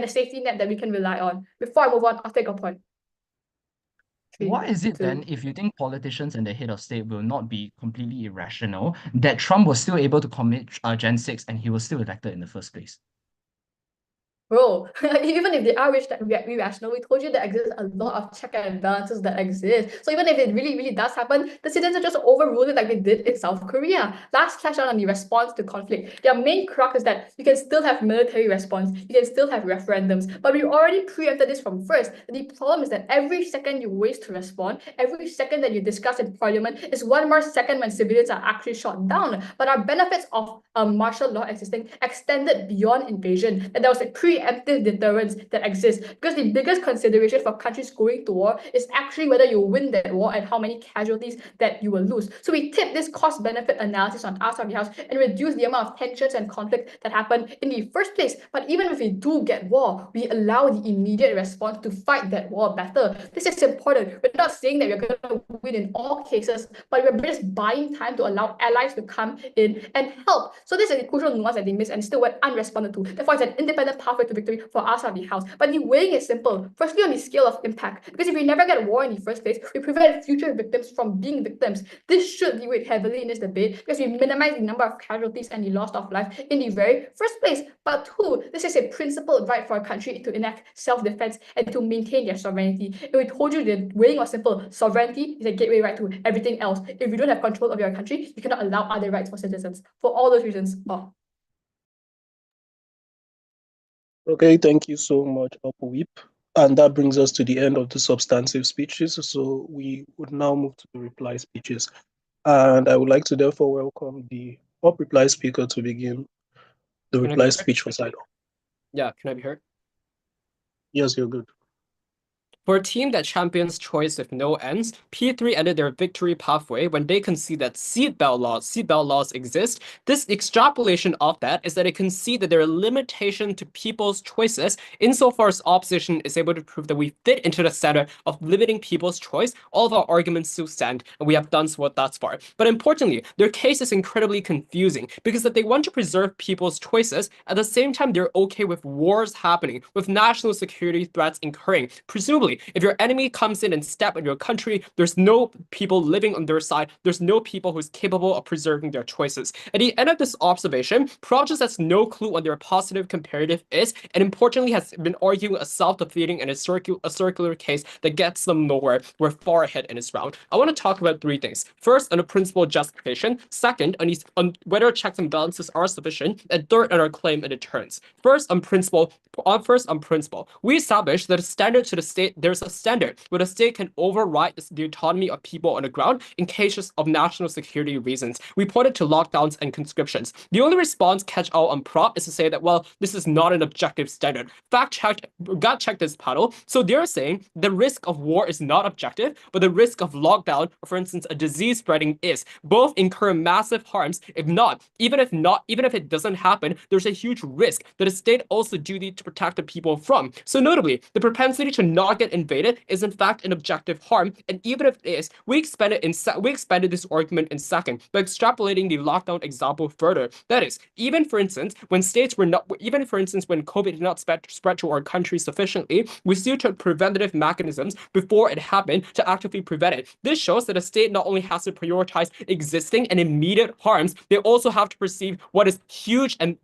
a safety net that we can rely on. Before I move on, I'll take a point. Why is it then, if you think politicians and the head of state will not be completely irrational, that Trump was still able to commit Gen 6 and he was still elected in the first place? Bro, even if they are irrational, we told you there exists a lot of check and balances that exist. So even if it really, really does happen, the citizens just overrule it like they did in South Korea. Last clash on the response to conflict. Their main crux is that you can still have military response, you can still have referendums, but we already preempted this from first. The problem is that every second you waste to respond, every second that you discuss in parliament is one more second when civilians are actually shot down. But our benefits of martial law existing extended beyond invasion, and there was a preemptive deterrence that exists, because the biggest consideration for countries going to war is actually whether you win that war and how many casualties that you will lose. So we tip this cost-benefit analysis on our side of the house and reduce the amount of tensions and conflict that happen in the first place. But even if we do get war, we allow the immediate response to fight that war better. This is important. We're not saying that we're going to win in all cases, but we're just buying time to allow allies to come in and help. So this is a crucial nuance that they miss and still went unresponded to. Therefore, it's an independent pathway to victory for us of the house. But the weighing is simple. Firstly, on the scale of impact, because if we never get war in the first place, we prevent future victims from being victims. This should be weighed heavily in this debate because we minimize the number of casualties and the loss of life in the very first place. But two, this is a principled right for a country to enact self-defense and to maintain their sovereignty. And we told you the weighing was simple. Sovereignty is a gateway right to everything else. If you don't have control of your country, you cannot allow other rights for citizens. For all those reasons, Okay, thank you so much, Upweep. And that brings us to the end of the substantive speeches. So we would now move to the reply speeches. And I would like to therefore welcome the up reply speaker to begin the reply speech for Sidon. Yeah, can I be heard? Yes, you're good. For a team that champions choice with no ends, P3 ended their victory pathway when they concede that seatbelt laws exist. This extrapolation of that is that it concede that there are limitations to people's choices insofar as opposition is able to prove that we fit into the standard of limiting people's choice. All of our arguments still stand, and we have done so thus far. But importantly, their case is incredibly confusing because that they want to preserve people's choices, at the same time they're okay with wars happening, with national security threats incurring. Presumably, if your enemy comes in and stab in your country, there's no people living on their side. There's no people who's capable of preserving their choices. At the end of this observation, Project has no clue what their positive comparative is, and importantly has been arguing a self-defeating and a circular case that gets them nowhere. We're far ahead in this round. I want to talk about three things. First, on the principle justification. Second, on whether checks and balances are sufficient. And third, on our claim and deterrence. First, on principle. We established that a standard to the state. There's a standard where the state can override the autonomy of people on the ground in cases of national security reasons. We pointed to lockdowns and conscriptions. The only response catch out on prop is to say that, well, this is not an objective standard. Gut checked this panel. So they're saying the risk of war is not objective, but the risk of lockdown, or for instance, a disease spreading is. Both incur massive harms. Even if it doesn't happen, there's a huge risk that the state also duty to protect the people from. So notably, the propensity to not get invaded is in fact an objective harm, and even if it is, we expanded this argument in second by extrapolating the lockdown example further. That is, even for instance, when COVID did not spread to our country sufficiently, we still took preventative mechanisms before it happened to actively prevent it. This shows that a state not only has to prioritize existing and immediate harms, they also have to perceive what is huge and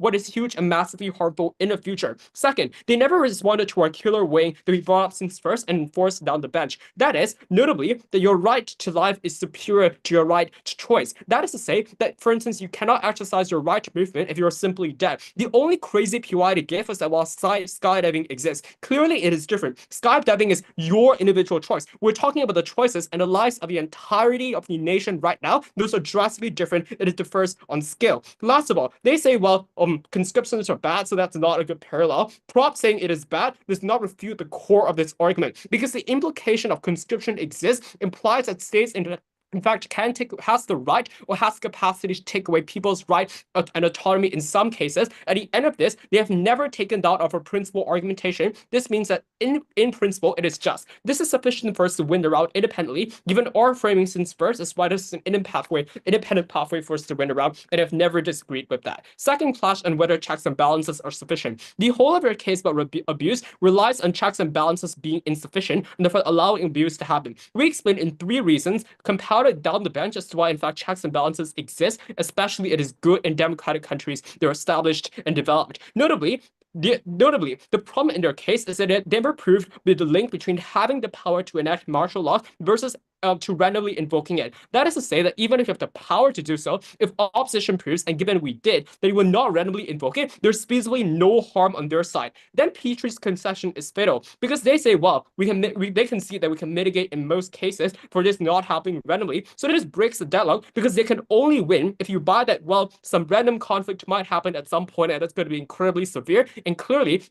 massively harmful in the future. Second, they never responded to our killer wing that we brought up since first and enforced down the bench. That is, notably, that your right to life is superior to your right to choice. That is to say that, for instance, you cannot exercise your right to movement if you're simply dead. The only crazy POI to give was that while skydiving exists, clearly it is different. Skydiving is your individual choice. We're talking about the choices and the lives of the entirety of the nation right now. Those are drastically different. It differs on scale. Last of all, they say, well, conscriptions are bad, so that's not a good parallel. Prop saying it is bad does not refute the core of this argument, because the implication of conscription exists implies that states in fact, has the right or has capacity to take away people's right and autonomy in some cases. At the end of this, they have never taken down of a principle argumentation. This means that in principle, it is just. This is sufficient for us to win the round independently, given our framing since first is why this is an independent pathway for us to win the round, and have never disagreed with that. Second clash on whether checks and balances are sufficient. The whole of your case about abuse relies on checks and balances being insufficient and therefore allowing abuse to happen. We explained in 3 reasons, compiled it down the bench as to why in fact checks and balances exist, especially it is good in democratic countries that are established and developed. Notably, the problem in their case is that it never proved the link between having the power to enact martial law versus to randomly invoking it. That is to say that even if you have the power to do so, if opposition proves, and given we did, that you will not randomly invoke it, there's feasibly no harm on their side. Then Petrie's concession is fatal, because they say, well, they can see that we can mitigate in most cases for this not happening randomly, so this breaks the deadlock, because they can only win if you buy that, well, some random conflict might happen at some point, and it's going to be incredibly severe, and clearly,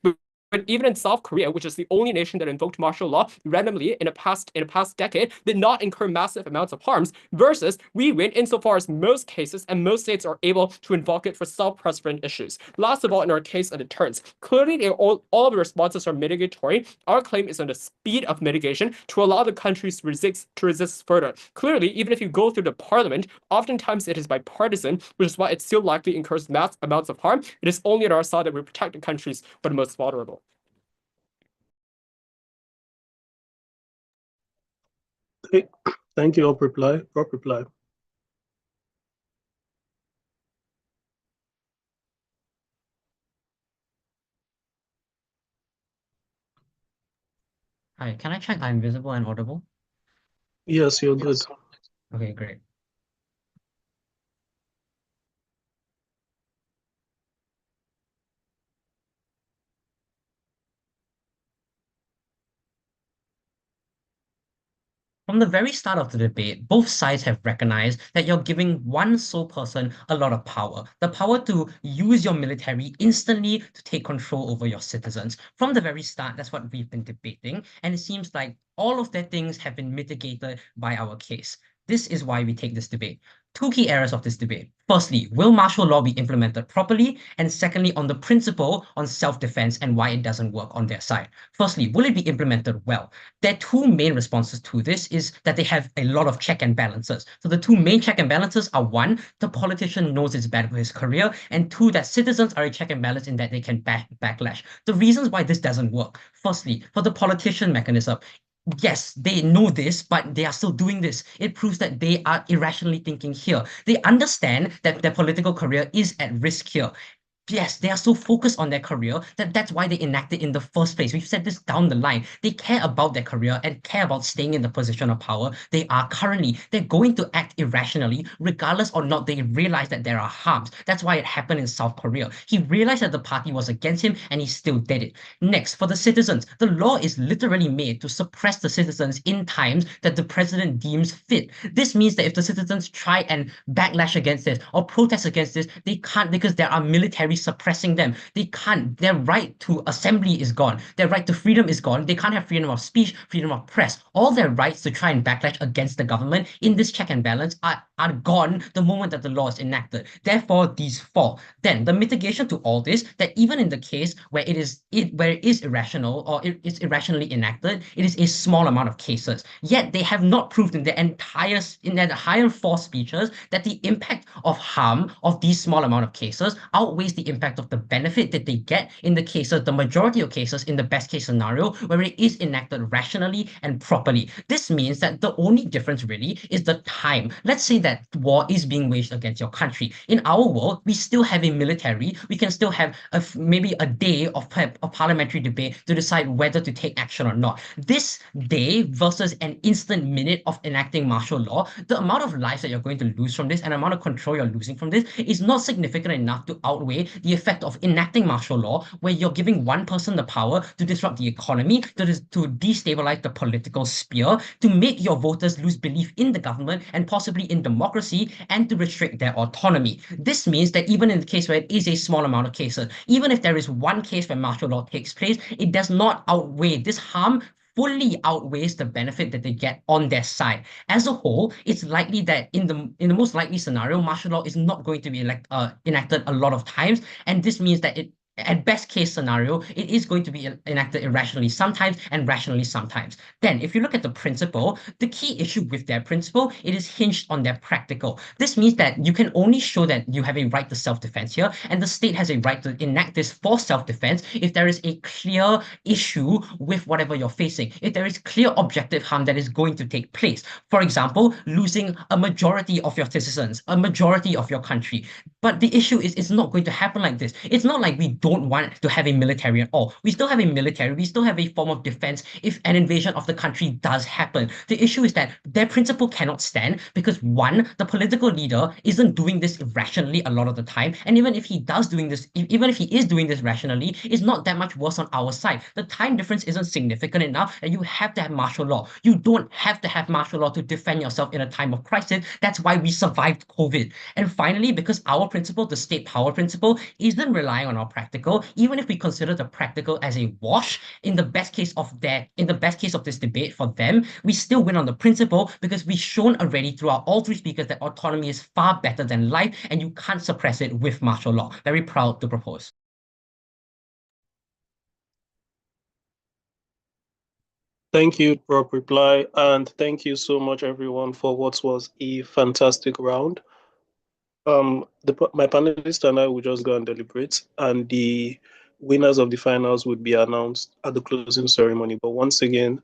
but even in South Korea, which is the only nation that invoked martial law randomly in a past decade, did not incur massive amounts of harms, versus we win insofar as most cases and most states are able to invoke it for self-preservant issues. Last of all, in our case of deterrence, clearly all of the responses are mitigatory. Our claim is on the speed of mitigation to allow the countries to resist further. Clearly, even if you go through the parliament, oftentimes it is bipartisan, which is why it still likely incurs mass amounts of harm. It is only on our side that we protect the countries for the most vulnerable. Thank you. Prop reply. Hi, can I check I'm visible and audible? Yes, you're good. Okay, great. From the very start of the debate, both sides have recognized that you're giving one sole person a lot of power. The power to use your military instantly to take control over your citizens. From the very start, that's what we've been debating. And it seems like all of their things have been mitigated by our case. This is why we take this debate. 2 key areas of this debate. Firstly, will martial law be implemented properly? And secondly, on the principle on self-defense and why it doesn't work on their side. Firstly, will it be implemented well? Their 2 main responses to this is that they have a lot of check and balances. So the 2 main check and balances are 1, the politician knows it's bad for his career, and 2, that citizens are a check and balance in that they can backlash. The reasons why this doesn't work. Firstly, for the politician mechanism, yes, they know this, but they are still doing this. It proves that they are irrationally thinking here. They understand that their political career is at risk here. Yes, they are so focused on their career that's why they enact it in the first place. We've said this down the line. They care about their career and care about staying in the position of power they are currently. They're going to act irrationally, regardless or not they realize that there are harms. That's why it happened in South Korea. He realized that the party was against him and he still did it. Next, for the citizens, the law is literally made to suppress the citizens in times that the president deems fit. This means that if the citizens try and backlash against this or protest against this, they can't because there are military suppressing them. They can't. Their right to assembly is gone. Their right to freedom is gone. They can't have freedom of speech, freedom of press. All their rights to try and backlash against the government in this check and balance are gone the moment that the law is enacted. Therefore, these fall. Then the mitigation to all this, that even in the case where it is irrational or it is irrationally enacted, it is a small amount of cases. Yet they have not proved in their higher 4 speeches that the impact of harm of these small amount of cases outweighs the impact of the benefit that they get in the cases, the majority of cases in the best case scenario, where it is enacted rationally and properly. This means that the only difference really is the time. Let's say that war is being waged against your country. In our world, we still have a military. We can still have maybe a day of parliamentary debate to decide whether to take action or not. This day versus an instant minute of enacting martial law, the amount of lives that you're going to lose from this and amount of control you're losing from this is not significant enough to outweigh the effect of enacting martial law, where you're giving one person the power to disrupt the economy, to destabilize the political sphere, to make your voters lose belief in the government and possibly in democracy, and to restrict their autonomy. This means that even in the case where it is a small amount of cases, even if there is one case where martial law takes place, it does not outweigh this harm fully outweighs the benefit that they get on their side. As a whole, it's likely that in the most likely scenario, martial law is not going to be enacted a lot of times, and this means that at best case scenario, it is going to be enacted irrationally sometimes and rationally sometimes. Then, if you look at the principle, the key issue with their principle, it is hinged on their practical. This means that you can only show that you have a right to self-defense here, and the state has a right to enact this for self-defense if there is a clear issue with whatever you're facing, if there is clear objective harm that is going to take place. For example, losing a majority of your citizens, a majority of your country. But the issue is it's not going to happen like this. It's not like we don't want to have a military at all. We still have a military. We still have a form of defense if an invasion of the country does happen. The issue is that their principle cannot stand because, one, the political leader isn't doing this rationally a lot of the time. And even if he is doing this rationally, it's not that much worse on our side. The time difference isn't significant enough that you have to have martial law. You don't have to have martial law to defend yourself in a time of crisis. That's why we survived COVID. And finally, because our principle, the state power principle, isn't relying on our practical, even if we consider the practical as a wash, in the best case of this debate for them, we still win on the principle because we've shown already throughout all 3 speakers that autonomy is far better than life, and you can't suppress it with martial law. Very proud to propose. Thank you, Rob reply, and thank you so much, everyone, for what was a fantastic round. My panelists and I will just go and deliberate, and the winners of the finals would be announced at the closing ceremony. But once again,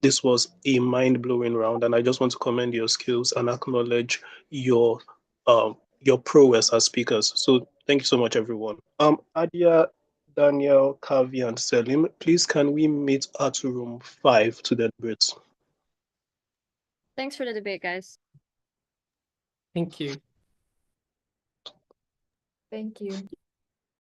this was a mind-blowing round, and I just want to commend your skills and acknowledge your prowess as speakers. So thank you so much, everyone. Adia, Daniel, Kavi, and Selim, please can we meet at room 5 to deliberate? Thanks for the debate, guys. Thank you. Thank you.